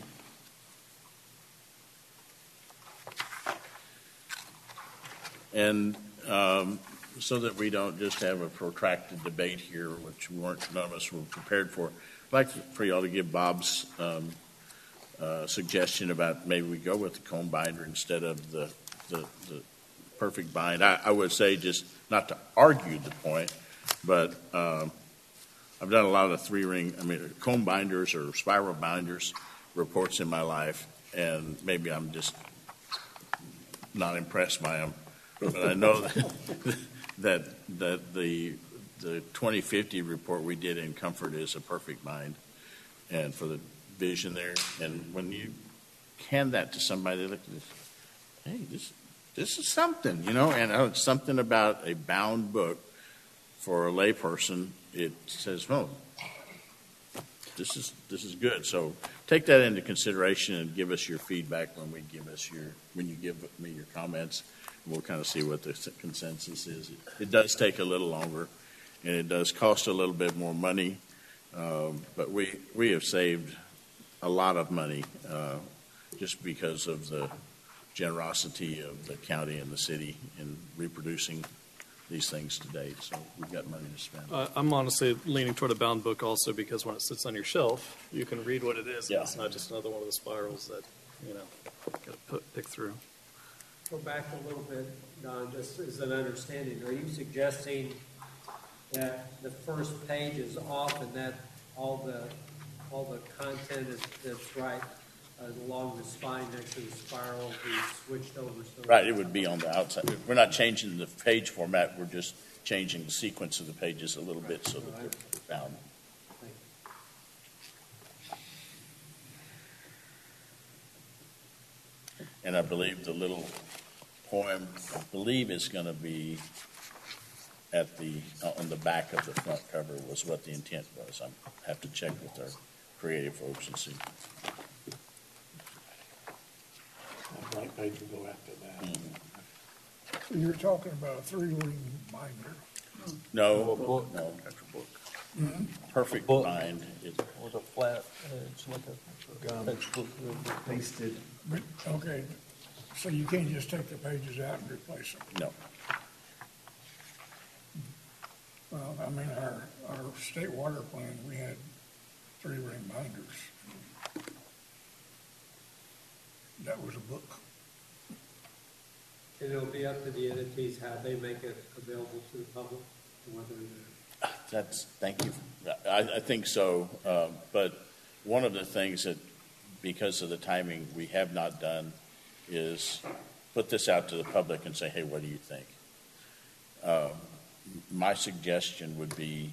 And so that we don't just have a protracted debate here, which none of us were prepared for, I'd like for y'all to give Bob's suggestion about maybe we go with the cone binder instead of the perfect bind. I would say, just not to argue the point, but I've done a lot of cone binders or spiral binders reports in my life, and maybe I'm just not impressed by them. But I know that the 2050 report we did in Comfort is a perfect bind, and for the vision there. And when you hand that to somebody, they look at this, hey, this is something, and it's something about a bound book for a layperson. It says, oh, this is good. So take that into consideration and give us your feedback when you give me your comments. We'll kind of see what the consensus is. It does take a little longer, and it does cost a little bit more money, but we have saved a lot of money just because of the generosity of the county and the city in reproducing these things to date. So we've got money to spend. I'm honestly leaning toward a bound book also because when it sits on your shelf, you can read what it is. Yeah. And it's not just another one of the spirals that, got to pick through. Go back a little bit, Don, just as an understanding. Are you suggesting that the first page is off and that all the content that's right along the spine next to the spiral be switched over? So Right, it would be on the outside. We're not changing the page format. We're just changing the sequence of the pages a little bit so that found. And I believe the little poem, I believe is going to be at the, on the back of the front cover was what the intent was. I have to check with our creative folks and see. That blank page will go after that. So you're talking about a 3-ring binder. No, no. Perfect Book. bind. Was a flat edge, like a textbook pasted. But, okay, so you can't just take the pages out and replace them? No. Well, I mean, our state water plan, we had 3-ring binders. That was a book. And it'll be up to the entities how they make it available to the public, whether Thank you. I think so. But one of the things that, because of the timing, we have not done is put this out to the public and say, hey, what do you think? My suggestion would be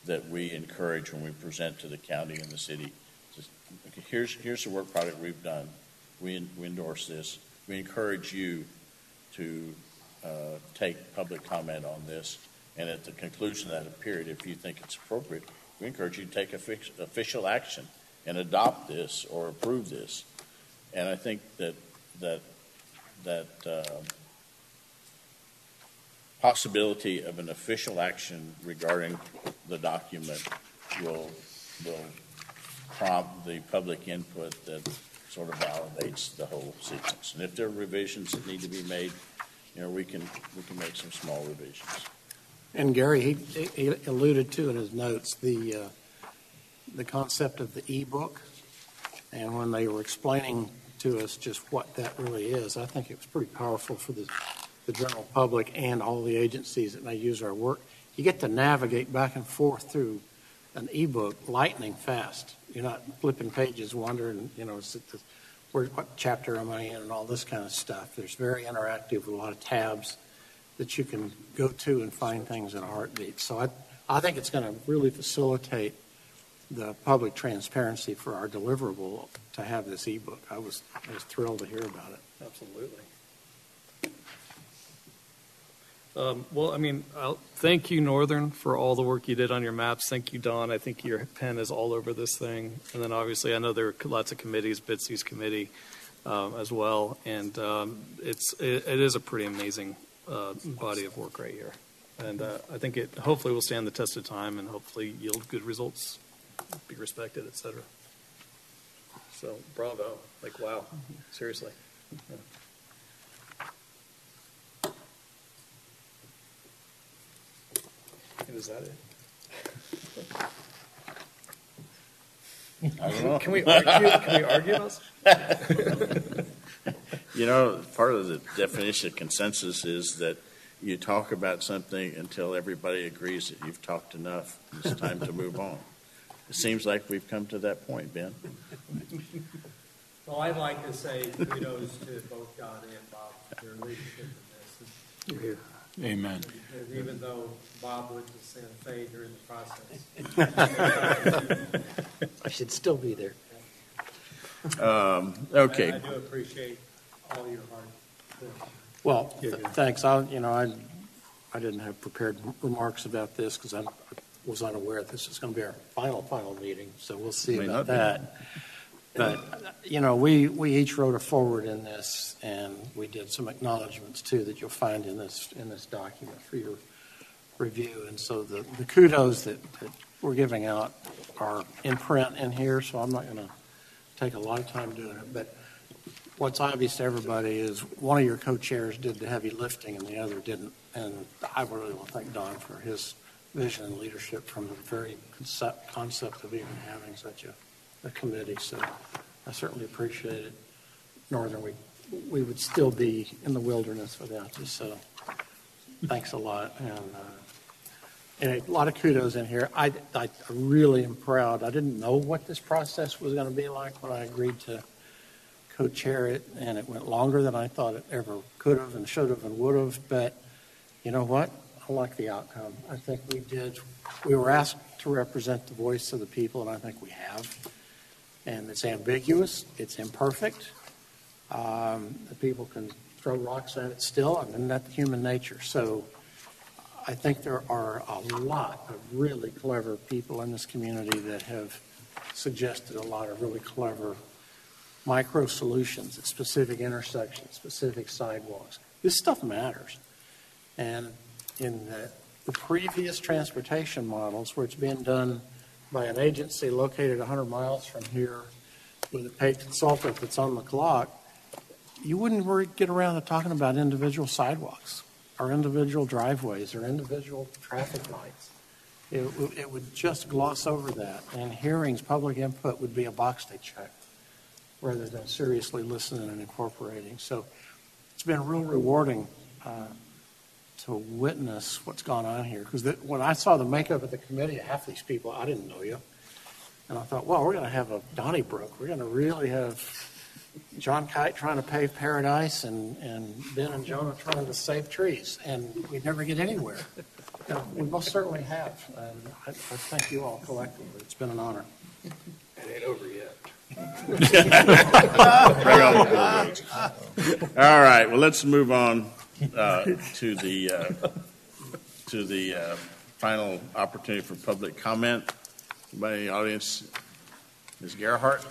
that we encourage when we present to the county and the city, just, okay, here's the work product we've done. We endorse this. We encourage you to take public comment on this. And at the conclusion of that period, if you think it's appropriate, we encourage you to take official action and adopt this or approve this. And I think that possibility of an official action regarding the document will prompt the public input that sort of validates the whole sequence. And if there are revisions that need to be made, we can make some small revisions. And Gary, he alluded to in his notes the concept of the e-book. And when they were explaining to us just what that really is, I think it was pretty powerful for the general public and all the agencies that may use our work. You get to navigate back and forth through an e-book lightning fast. You're not flipping pages, wondering, what chapter am I in and all this kind of stuff. There's very interactive with a lot of tabs that you can go to and find things in a heartbeat. So I think it's going to really facilitate the public transparency for our deliverable to have this e-book. I was thrilled to hear about it. Absolutely. Well, I mean, thank you, Northern, for all the work you did on your maps. Thank you, Don. I think your pen is all over this thing. And then obviously, I know there are lots of committees, Bitsy's committee as well. And it is a pretty amazing body of work right here. And I think it hopefully will stand the test of time and hopefully yield good results, be respected, et cetera. So bravo. Like, wow. Seriously. Yeah. And is that it? I don't know. Can we argue this? Part of the definition of consensus is that you talk about something until everybody agrees that you've talked enough. It's time to move on. It seems like we've come to that point, Ben. Well, I'd like to say kudos to both Don and Bob for their leadership in this. Amen. And even though Bob went to Santa Fe during the process. I should still be there. Okay. I do appreciate all your hard work. Well, thanks. I didn't have prepared remarks about this because I was unaware this is going to be our final meeting. So we'll see about that. But, we each wrote a forward in this, and we did some acknowledgments, too, that you'll find in this document for your review. And so the kudos that we're giving out are in print in here, so I'm not going to take a lot of time doing it. But what's obvious to everybody is one of your co-chairs did the heavy lifting and the other didn't. And I really want to thank Don for his vision and leadership from the very concept of even having such a committee. So I certainly appreciate it. Northern, we would still be in the wilderness without you. So thanks a lot. And a lot of kudos in here. I really am proud. I didn't know what this process was going to be like when I agreed to co-chair it, and it went longer than I thought it ever could have and should have and would have. But you know what? like the outcome. I think we were asked to represent the voice of the people, and I think we have. And it's ambiguous, it's imperfect. The people can throw rocks at it still, and that's human nature. So I think there are a lot of really clever people in this community that have suggested a lot of really clever micro solutions at specific intersections, specific sidewalks. This stuff matters. And in the previous transportation models, where it's being done by an agency located 100 miles from here with a paid consultant that's on the clock, you wouldn't get around to talking about individual sidewalks or individual driveways or individual traffic lights. It would just gloss over that. And hearings, public input would be a box they check rather than seriously listening and incorporating. So it's been real rewarding to witness what's gone on here. Because when I saw the makeup of the committee, half these people, I didn't know you. And I thought, well, we're going to have a Donnybrook. We're going to really have John Kite trying to pave paradise and Ben and Jonah trying to save trees. And we'd never get anywhere. We most certainly have. And I thank you all collectively. It's been an honor. It ain't over yet. All right, well, let's move on to the final opportunity for public comment. Anybody in the audience? Ms. Gerhardt?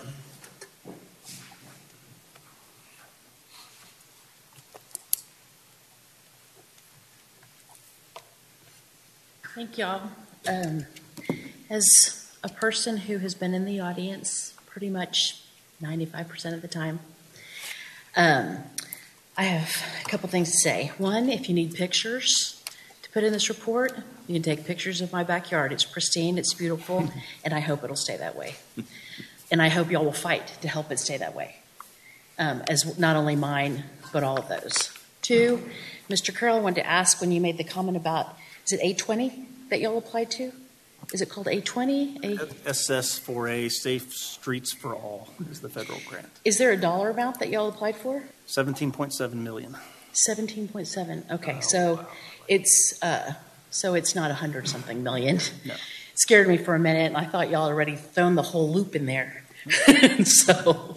Thank y'all. As a person who has been in the audience pretty much 95% of the time, I have a couple things to say. One, if you need pictures to put in this report, you can take pictures of my backyard. It's pristine, it's beautiful, and I hope it'll stay that way. And I hope y'all will fight to help it stay that way, as not only mine, but all of those. Two, Mr. Carroll, I wanted to ask when you made the comment about, is it A20 that y'all applied to? Is it called A20? SS4A, Safe Streets for All is the federal grant. Is there a dollar amount that y'all applied for? 17.7 million. 17.7. Okay, so it's not 100-something million. No. It scared me for a minute, and I thought y'all already thrown the whole loop in there. So,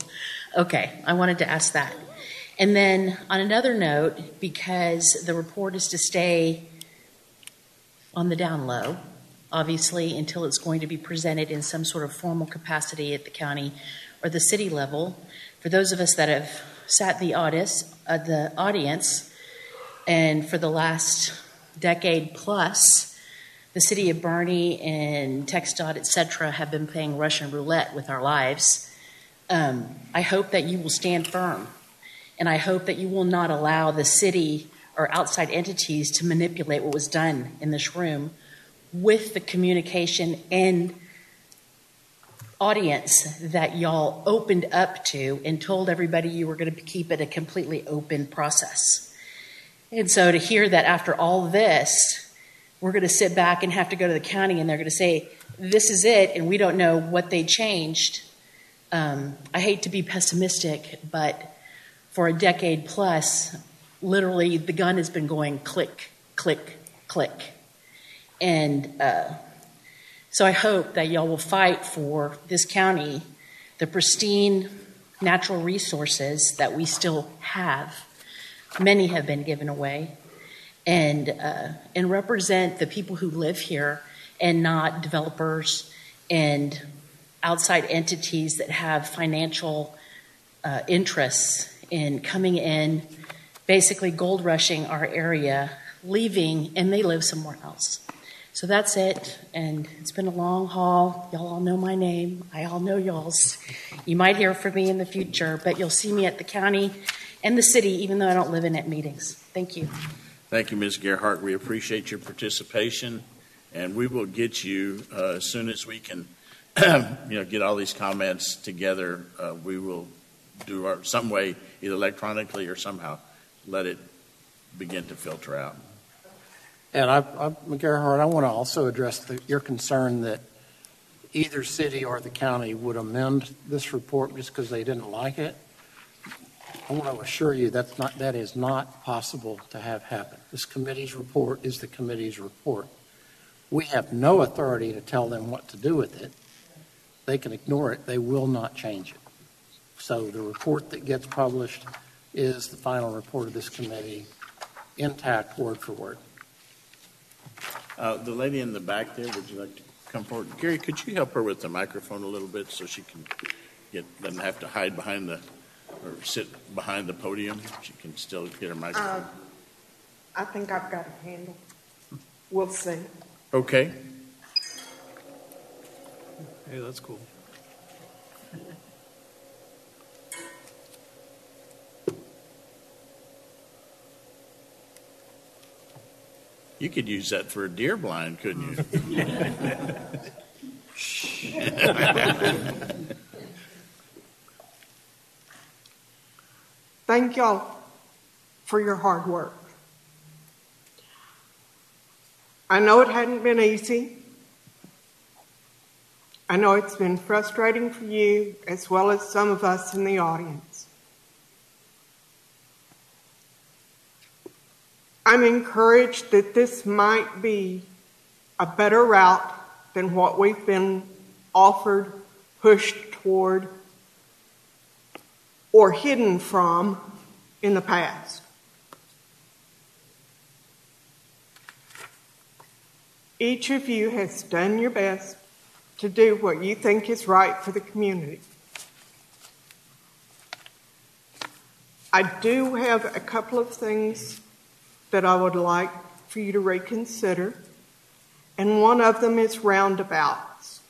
okay, I wanted to ask that. And then on another note, because the report is to stay on the down low, obviously, until it's going to be presented in some sort of formal capacity at the county or the city level. For those of us that have sat in the audience, and for the last decade plus, the city of Boerne and TxDOT, et cetera, have been playing Russian roulette with our lives. I hope that you will stand firm, and I hope that you will not allow the city or outside entities to manipulate what was done in this room with the communication and audience that y'all opened up to and told everybody you were going to keep it a completely open process. And so to hear that after all this, we're going to sit back and have to go to the county and they're going to say, this is it, and we don't know what they changed. I hate to be pessimistic, but for a decade plus, literally the gun has been going click, click, click. And so I hope that y'all will fight for this county, the pristine natural resources that we still have. Many have been given away, and represent the people who live here and not developers and outside entities that have financial interests in coming in, basically gold rushing our area, leaving, and they live somewhere else. So that's it, and it's been a long haul. Y'all all know my name. I all know y'all's. You might hear from me in the future, but you'll see me at the county and the city, even though I don't live in at meetings. Thank you. Thank you, Ms. Gerhardt. We appreciate your participation, and we will get you as soon as we can, get all these comments together. We will do some way, either electronically or somehow, let it begin to filter out. And Gerhard, I want to also address your concern that either city or the county would amend this report just because they didn't like it. I want to assure you that is not possible to have happen. This committee's report is the committee's report. We have no authority to tell them what to do with it. They can ignore it. They will not change it. So the report that gets published is the final report of this committee, intact, word for word. The lady in the back there, would you like to come forward? Gary, could you help her with the microphone a little bit so she can doesn't have to hide behind or sit behind the podium? She can still get her microphone. I think I've got a handle. We'll see. Okay. Hey, that's cool. You could use that for a deer blind, couldn't you? Thank y'all for your hard work. I know it hadn't been easy. I know it's been frustrating for you as well as some of us in the audience. I'm encouraged that this might be a better route than what we've been offered, pushed toward, or hidden from in the past. Each of you has done your best to do what you think is right for the community. I do have a couple of things that I would like for you to reconsider, and one of them is roundabouts.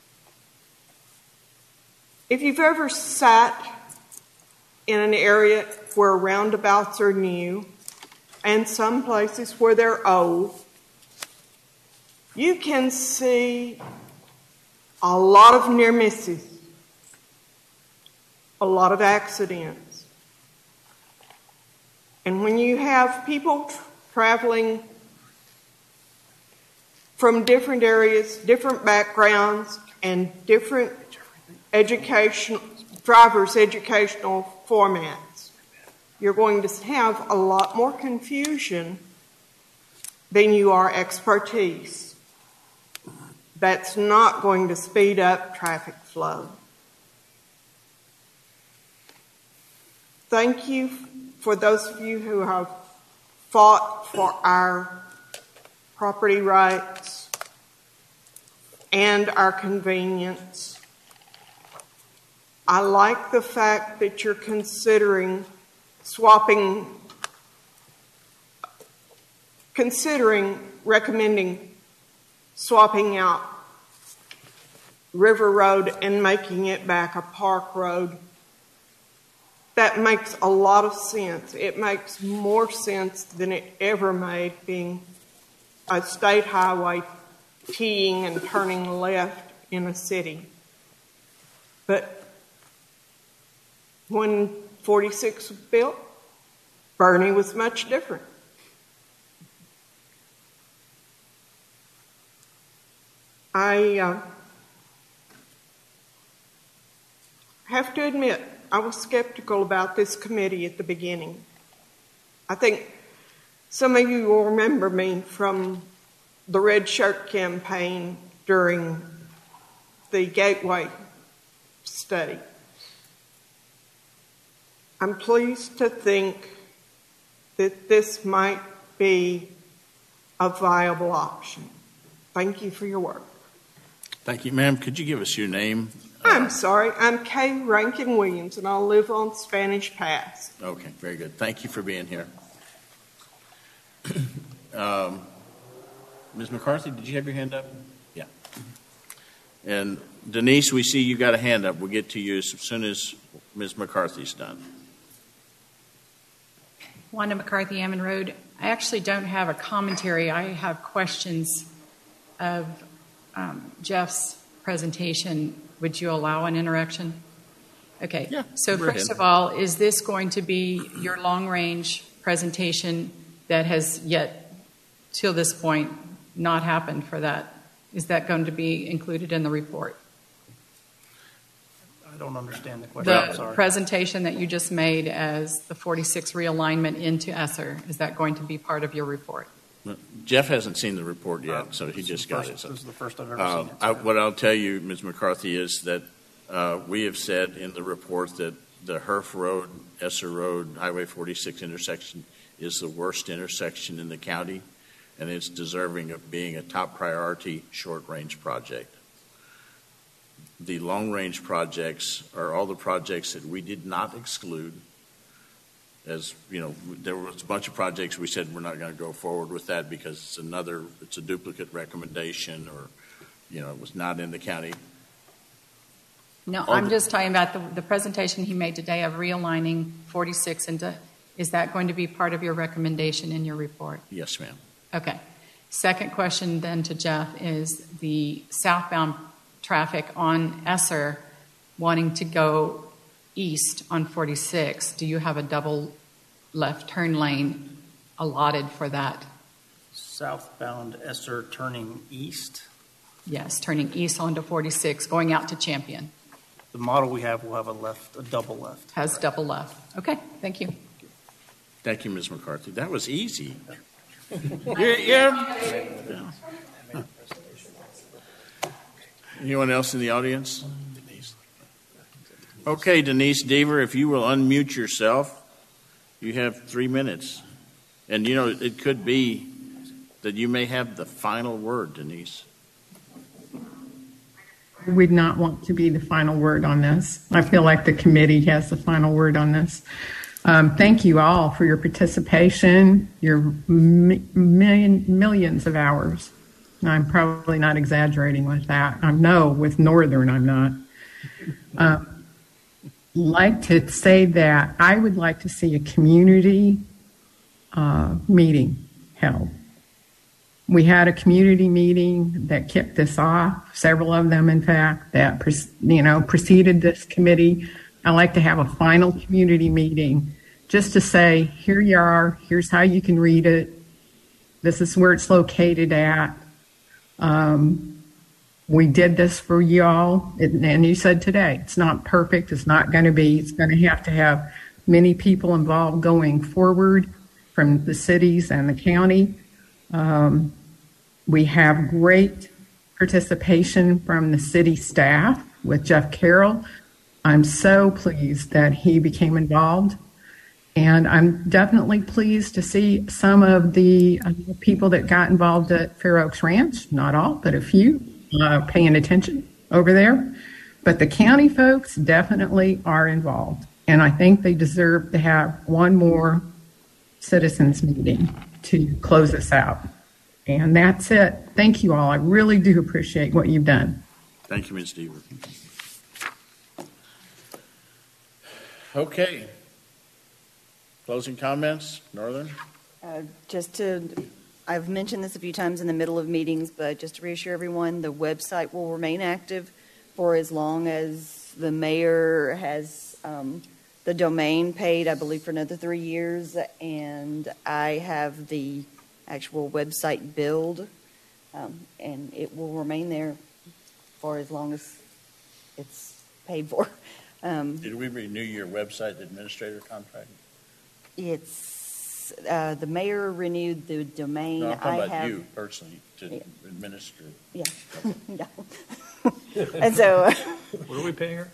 If you've ever sat in an area where roundabouts are new and some places where they're old, you can see a lot of near misses, a lot of accidents. And when you have people traveling from different areas, different backgrounds, and different driver's educational formats, you're going to have a lot more confusion than you are expertise. That's not going to speed up traffic flow. Thank you for those of you who have fought for our property rights and our convenience. I like the fact that you're considering recommending swapping out River Road and making it back a park road. That makes a lot of sense. It makes more sense than it ever made, being a state highway teeing and turning left in a city. But when 46 was built, Bernie was much different. I have to admit, I was skeptical about this committee at the beginning. I think some of you will remember me from the Red Shirt campaign during the Gateway study. I'm pleased to think that this might be a viable option. Thank you for your work. Thank you, ma'am. Could you give us your name? I'm sorry. I'm Kay Rankin Williams, and I live on Spanish Pass. Okay, very good. Thank you for being here. Ms. McCarthy, did you have your hand up? Yeah. And Denise, we see you got a hand up. We'll get to you as soon as Ms. McCarthy's done. Wanda McCarthy, Ammon Road. I actually don't have a commentary. I have questions of Jeff's presentation. Would you allow an interaction? Okay. Yeah, so first of all, is this going to be your long-range presentation that has yet, till this point, not happened for that? Is that going to be included in the report? I don't understand the question. I'm The sorry. presentation that you just made as the 46 realignment into ESSER, is that going to be part of your report? Jeff hasn't seen the report yet, so he This just is got first- it. So, This is the first I've ever seen it. what I'll tell you, Ms. McCarthy, is that we have said in the report that the Herf Road, Esser Road, Highway 46 intersection is the worst intersection in the county, and it's deserving of being a top priority short-range project. The long-range projects are all the projects that we did not exclude. As you know, there was a bunch of projects we said we're not going to go forward with that because it's a duplicate recommendation, or it was not in the county. No, I'm just talking about the presentation he made today of realigning 46 into, is that going to be part of your recommendation in your report? Yes, ma'am. Okay. Second question then to Jeff is the southbound traffic on Esser wanting to go east on 46. Do you have a double left turn lane allotted for that? Southbound Esser turning east. Yes, turning east onto 46, going out to Champion. The model we have will have a double left. Has double left. Okay, thank you. Thank you, Ms. McCarthy. That was easy. Yeah. Anyone else in the audience? Okay, Denise Deaver, if you will unmute yourself, you have 3 minutes. And it could be that you may have the final word, Denise. I would not want to be the final word on this. I feel like the committee has the final word on this. Thank you all for your participation, your millions of hours. I'm probably not exaggerating with that. I know with Northern I'm not. Like to say that I would like to see a community meeting held. We had a community meeting that kicked this off, several of them, in fact, that preceded this committee. I like to have a final community meeting just to say, here you are, here's how you can read it, this is where it's located at. We did this for y'all, and you said today, it's not perfect, it's not going to be, it's going to have many people involved going forward from the cities and the county. We have great participation from the city staff with Jeff Carroll. I'm so pleased that he became involved. And I'm definitely pleased to see some of the people that got involved at Fair Oaks Ranch, not all, but a few, paying attention over there. But the county folks definitely are involved. And I think they deserve to have one more citizens meeting to close this out. And that's it. Thank you all. I really do appreciate what you've done. Thank you, Ms. Deaver. Okay. Closing comments, Northern? I've mentioned this a few times in the middle of meetings, but just to reassure everyone, the website will remain active for as long as the mayor has the domain paid, I believe, for another 3 years, and I have the actual website build, and it will remain there for as long as it's paid for. Did we renew your website administrator contract? It's the mayor renewed the domain. No, I'm talking about you personally to administer. Yeah. No. And so. What are we paying her?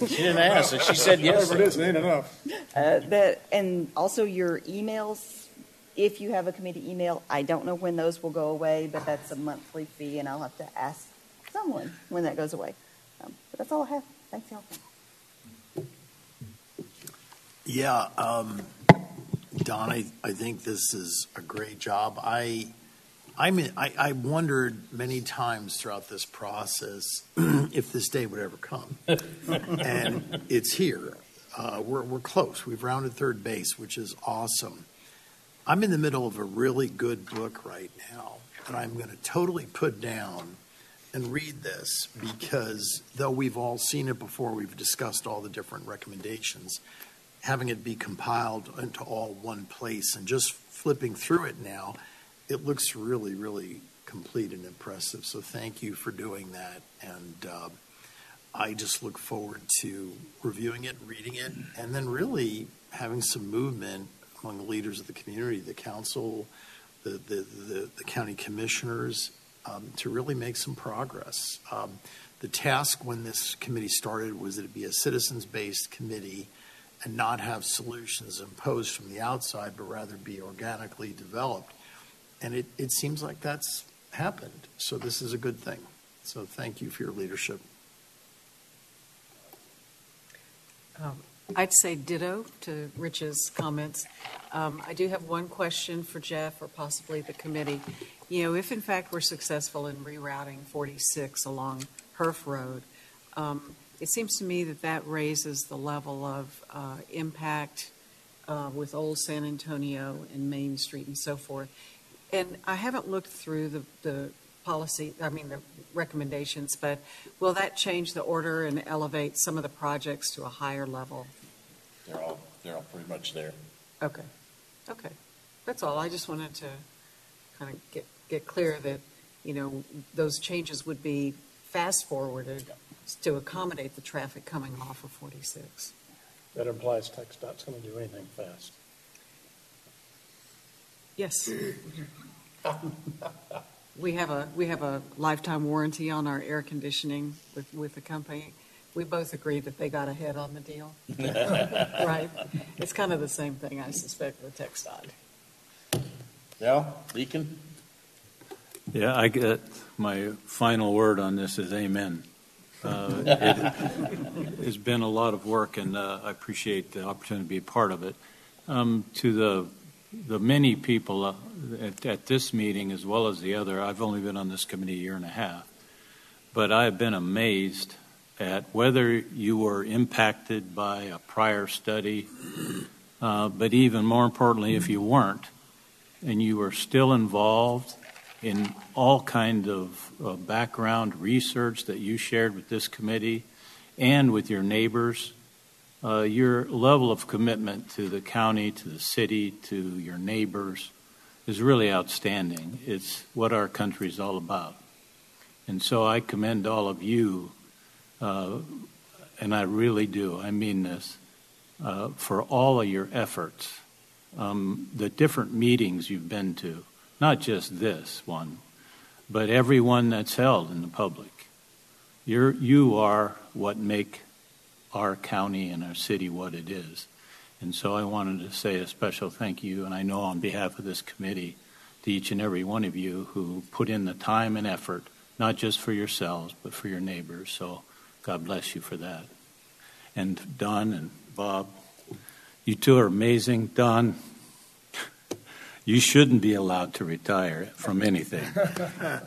She didn't ask. She said yes. Whatever it is, it ain't enough. And also your emails. If you have a committee email, I don't know when those will go away, but that's a monthly fee, and I'll have to ask someone when that goes away. But that's all I have. Thanks, y'all. Yeah, Don, I think this is a great job. I wondered many times throughout this process if this day would ever come, and it's here. We're close. We've rounded third base, which is awesome. I'm in the middle of a really good book right now, and I'm going to totally put down and read this because though we've all seen it before, we've discussed all the different recommendations, having it be compiled into all one place and just flipping through it now, it looks really, really complete and impressive. So thank you for doing that. And I just look forward to reviewing it, reading it, and then really having some movement among the leaders of the community, the council, the county commissioners, to really make some progress. The task when this committee started was that it be a citizens-based committee and not have solutions imposed from the outside, but rather be organically developed. And it seems like that's happened. So this is a good thing. So thank you for your leadership. I'd say ditto to Rich's comments. I do have one question for Jeff or possibly the committee. You know, if in fact we're successful in rerouting 46 along Herf Road, it seems to me that that raises the level of impact with Old San Antonio and Main Street and so forth. And I haven't looked through the policy, the recommendations, but will that change the order and elevate some of the projects to a higher level? They're all pretty much there. Okay. That's all. I just wanted to kind of get clear that, you know, those changes would be fast forwarded to accommodate the traffic coming off of 46. That implies TxDOT's going to do anything fast. Yes. We have a lifetime warranty on our air conditioning with the company. We both agree that they got ahead on the deal. Right? It's kind of the same thing, I suspect, with TxDOT. Yeah, Deacon? Yeah, I get my final word on this is amen. It has been a lot of work, and I appreciate the opportunity to be a part of it. To the many people at this meeting as well as the other, I've only been on this committee a year and a half, but I have been amazed at whether you were impacted by a prior study, but even more importantly, if you weren't, and you were still involved in all kind of background research that you shared with this committee and with your neighbors, your level of commitment to the county, to the city, to your neighbors is really outstanding. It's what our country is all about. And so I commend all of you, and I really do, I mean this, for all of your efforts, the different meetings you've been to, not just this one, but every one that's held in the public. You are what make our county and our city what it is. And so I wanted to say a special thank you, and I know on behalf of this committee, to each and every one of you who put in the time and effort, not just for yourselves, but for your neighbors. So God bless you for that. And Don and Bob, you two are amazing. Don, you shouldn't be allowed to retire from anything.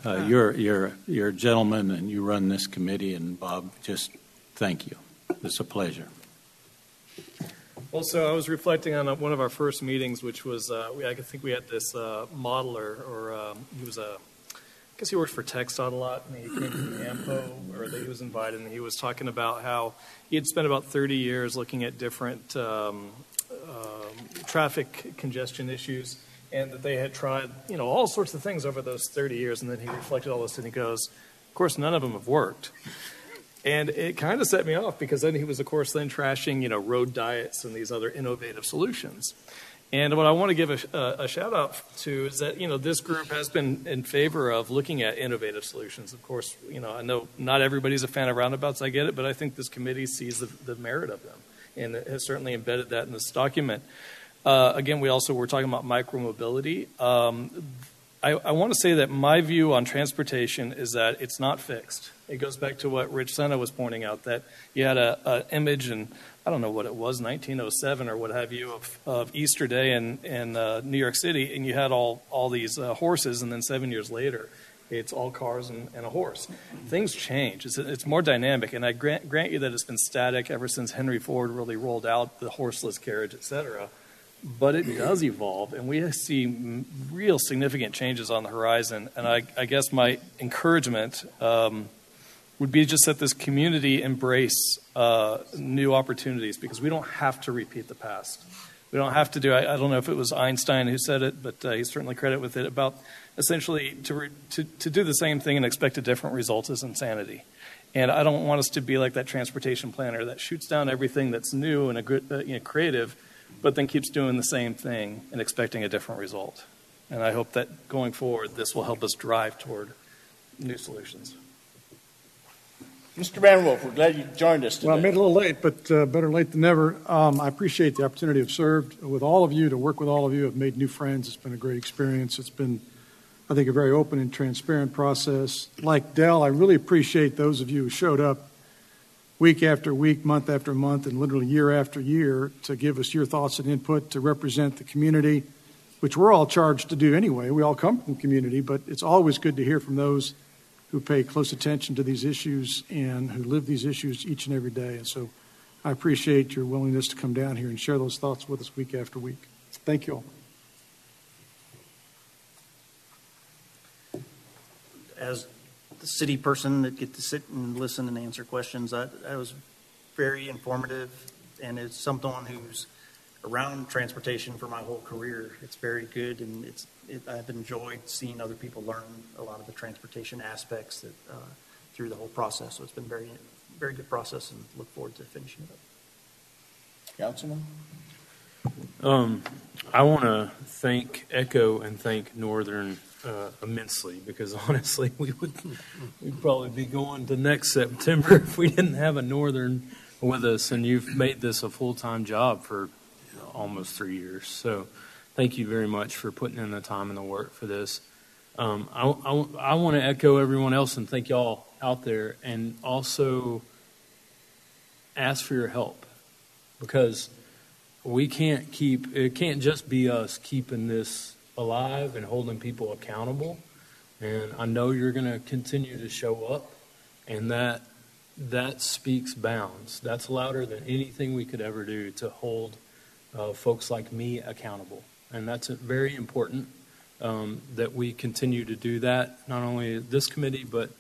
You're a gentleman, and you run this committee, and Bob, just thank you. It's a pleasure. Well, so I was reflecting on one of our first meetings, which was, I think we had this modeler, or he was I guess he worked for TxDOT a lot, and he came from AMPO, or that he was invited, and he was talking about how he had spent about 30 years looking at different traffic congestion issues, and that they had tried, all sorts of things over those 30 years, and then he reflected all this, and he goes, of course, none of them have worked. And it kind of set me off, because then he was, of course, then trashing, road diets and these other innovative solutions. And what I want to give a shout out to is that, this group has been in favor of looking at innovative solutions. Of course, I know not everybody's a fan of roundabouts, I get it, but I think this committee sees the merit of them and has certainly embedded that in this document. Again, we also were talking about micromobility. I want to say that my view on transportation is that it's not fixed. It goes back to what Rich Senna was pointing out, that you had an image, and I don't know what it was, 1907 or what have you, of Easter Day in New York City, and you had all these horses, and then 7 years later, it's all cars and a horse. Things change. It's more dynamic, and I grant you that it's been static ever since Henry Ford really rolled out the horseless carriage, et cetera. But it does evolve, and we see real significant changes on the horizon. And I guess my encouragement would be just that this community embrace new opportunities, because we don't have to repeat the past. We don't have to do, I don't know if it was Einstein who said it, but he's certainly credited with it, about essentially to do the same thing and expect a different result is insanity. And I don't want us to be like that transportation planner that shoots down everything that's new and creative, but then keeps doing the same thing and expecting a different result. And I hope that going forward, this will help us drive toward new solutions. Mr. Van Wolf, we're glad you joined us today. Well, I made it a little late, but better late than never. I appreciate the opportunity to have served with all of you, to work with all of you. I've made new friends. It's been a great experience. It's been, I think, a very open and transparent process. Like Dell, I really appreciate those of you who showed up week after week, month after month, and literally year after year to give us your thoughts and input, to represent the community, which we're all charged to do anyway. We all come from the community, but it's always good to hear from those who pay close attention to these issues and who live these issues each and every day. And so I appreciate your willingness to come down here and share those thoughts with us week after week. Thank you all. As the city person that get to sit and listen and answer questions, that was very informative, and it's someone who's around transportation for my whole career. It's very good, and I've enjoyed seeing other people learn a lot of the transportation aspects that through the whole process. So it's been very, very good process, and look forward to finishing it up. Councilman? I want to thank ECHO and thank Northern immensely, because honestly, we'd probably be going to next September if we didn't have a Northern with us, and you've made this a full-time job for almost 3 years. So thank you very much for putting in the time and the work for this. I want to echo everyone else and thank y'all out there, and also ask for your help, because it can't just be us keeping this alive and holding people accountable. And I know you're going to continue to show up, and that speaks bounds. That's louder than anything we could ever do to hold folks like me accountable. And that's very important that we continue to do that, not only this committee, but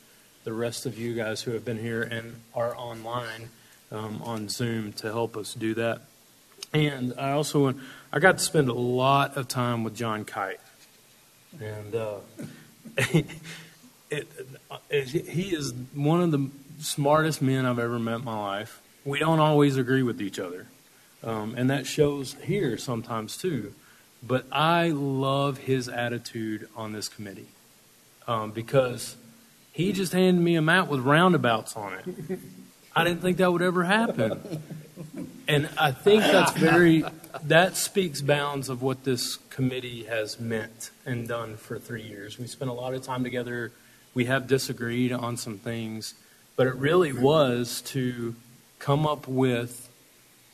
the rest of you guys who have been here and are online on Zoom to help us do that. And I got to spend a lot of time with John Kite. And he is one of the smartest men I've ever met in my life. We don't always agree with each other. And that shows here sometimes too. But I love his attitude on this committee because he just handed me a map with roundabouts on it. I didn't think that would ever happen. And I think that speaks bounds of what this committee has meant and done for 3 years. We spent a lot of time together. We have disagreed on some things, but it really was to come up with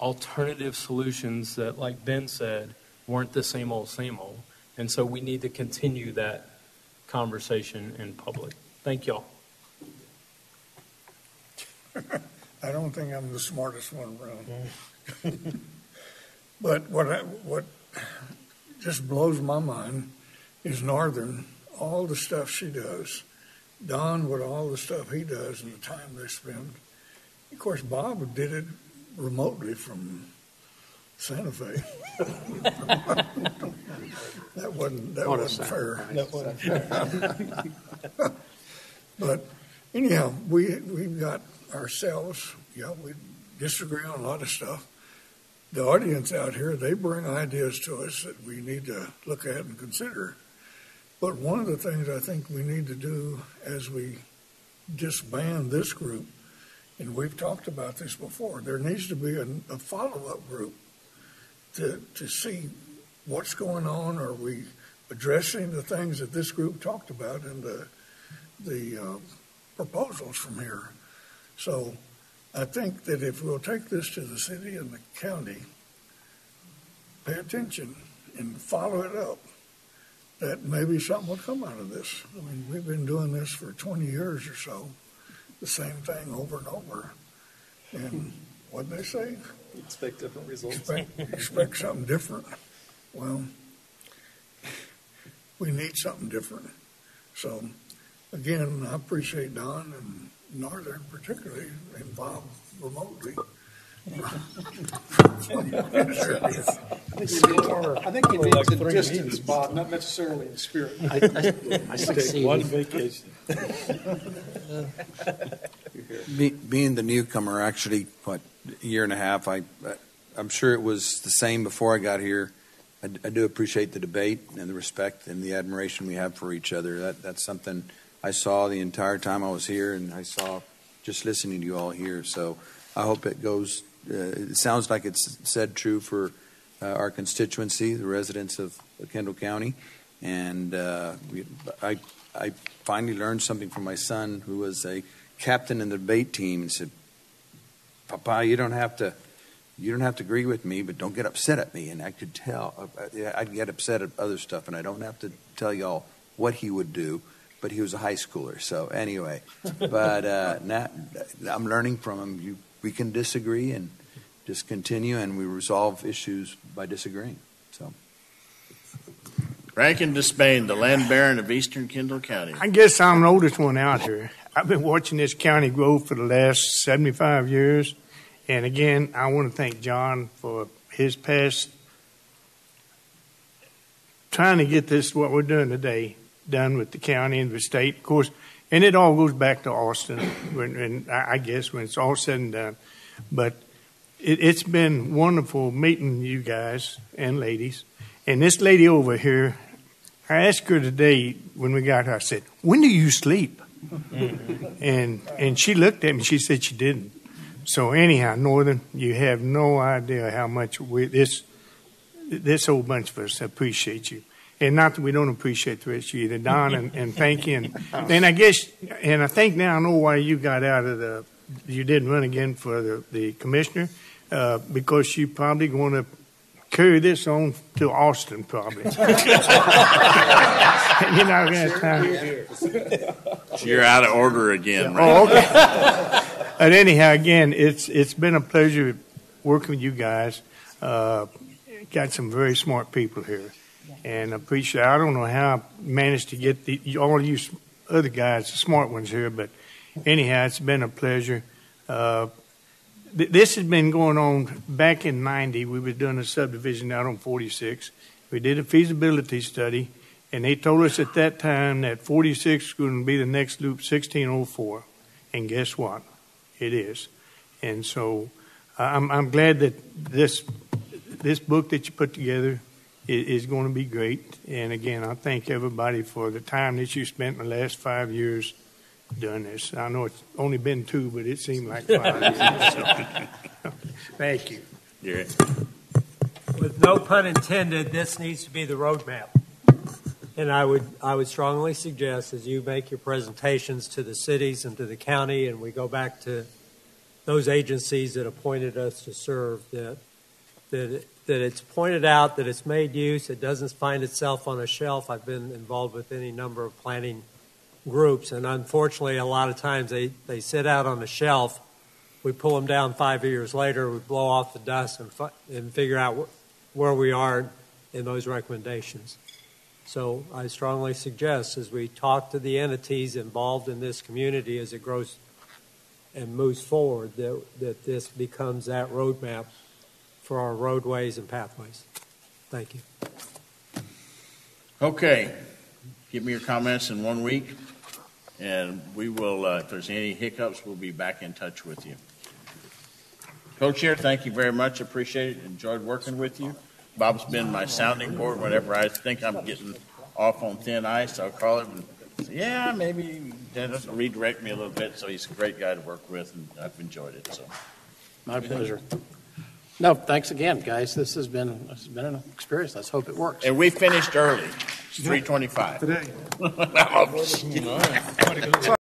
alternative solutions that, like Ben said, weren't the same old, same old. And so we need to continue that conversation in public. Thank y'all. I don't think I'm the smartest one around. But what just blows my mind is Northern, all the stuff she does, Don with all the stuff he does and the time they spend. Of course, Bob did it remotely from Santa Fe. That wasn't fair. That wasn't fair. But anyhow, we've got ourselves, we disagree on a lot of stuff. The audience out here, they bring ideas to us that we need to look at and consider. But one of the things I think we need to do as we disband this group, and we've talked about this before, there needs to be a follow-up group to see what's going on. Are we addressing the things that this group talked about in the proposals from here? So I think that if we'll take this to the city and the county, pay attention and follow it up, that maybe something will come out of this. I mean, we've been doing this for 20 years or so, the same thing over and over. And what'd they say? Expect different results. Expect something different. Well, we need something different. So, again, I appreciate Don and Northern particularly involved remotely. I think he means in distance, Bob, not necessarily in spirit. I succeeded. One vacation. Being the newcomer, actually, a year and a half, I'm sure it was the same before I got here. I do appreciate the debate and the respect and the admiration we have for each other. That's something I saw the entire time I was here, and I saw just listening to you all here. So I hope it goes. It sounds like it's said true for our constituency, the residents of Kendall County. And I finally learned something from my son, who was a captain in the debate team, and said, "Papa, you don't have to agree with me, but don't get upset at me." And I could tell I'd get upset at other stuff, and I don't have to tell y'all what he would do. But he was a high schooler, so anyway. But now I'm learning from him. We can disagree and just continue, and we resolve issues by disagreeing. So, Rankin Despain, the land baron of Eastern Kendall County. I guess I'm the oldest one out here. I've been watching this county grow for the last 75 years. And again, I want to thank John for his past trying to get this, what we're doing today, done with the county and the state, of course. And it all goes back to Austin, I guess, when it's all said and done. But it's been wonderful meeting you guys and ladies. And this lady over here, I asked her today when we got her, I said, "When do you sleep?" and she looked at me, she said she didn't. So anyhow, Northern, you have no idea how much this whole bunch of us appreciate you. And not that we don't appreciate the rest of you either, Don, and thank you. And I guess, and I think now I know why you got out of you didn't run again for the commissioner, because you probably going to carry this on to Austin, probably. You're not going to have time. You're out of order again, right? Oh, okay. But anyhow, again, it's been a pleasure working with you guys. Got some very smart people here. And I appreciate. I don't know how I managed to get all you other guys, the smart ones here, but anyhow, it's been a pleasure. This has been going on back in '90. We were doing a subdivision out on 46. We did a feasibility study, and they told us at that time that 46 was going to be the next loop, 1604. And guess what? It is. And so I'm glad that this book that you put together is going to be great. And again, I thank everybody for the time that you spent in the last 5 years doing this. I know it's only been 2, but it seemed like 5 years. So, thank you. Yeah. With no pun intended, this needs to be the roadmap. And I would strongly suggest, as you make your presentations to the cities and to the county, and we go back to those agencies that appointed us to serve, that it's pointed out, that it's made use, it doesn't find itself on a shelf. I've been involved with any number of planning groups, and unfortunately a lot of times they sit out on a shelf. We pull them down 5 years later, we blow off the dust and figure out where we are in those recommendations. So I strongly suggest, as we talk to the entities involved in this community as it grows and moves forward, that this becomes that roadmap for our roadways and pathways. Thank you. Okay. Give me your comments in 1 week, and we will, if there's any hiccups, we'll be back in touch with you. Co-Chair, thank you very much. Appreciate it. Enjoyed working with you. Bob's been my sounding board. Whenever I think I'm getting off on thin ice, I'll call him and say, yeah, maybe Dennis will redirect me a little bit. So he's a great guy to work with, and I've enjoyed it. So, my pleasure. No, thanks again, guys. This has been an experience. Let's hope it works. And we finished early. It's 3:25 today.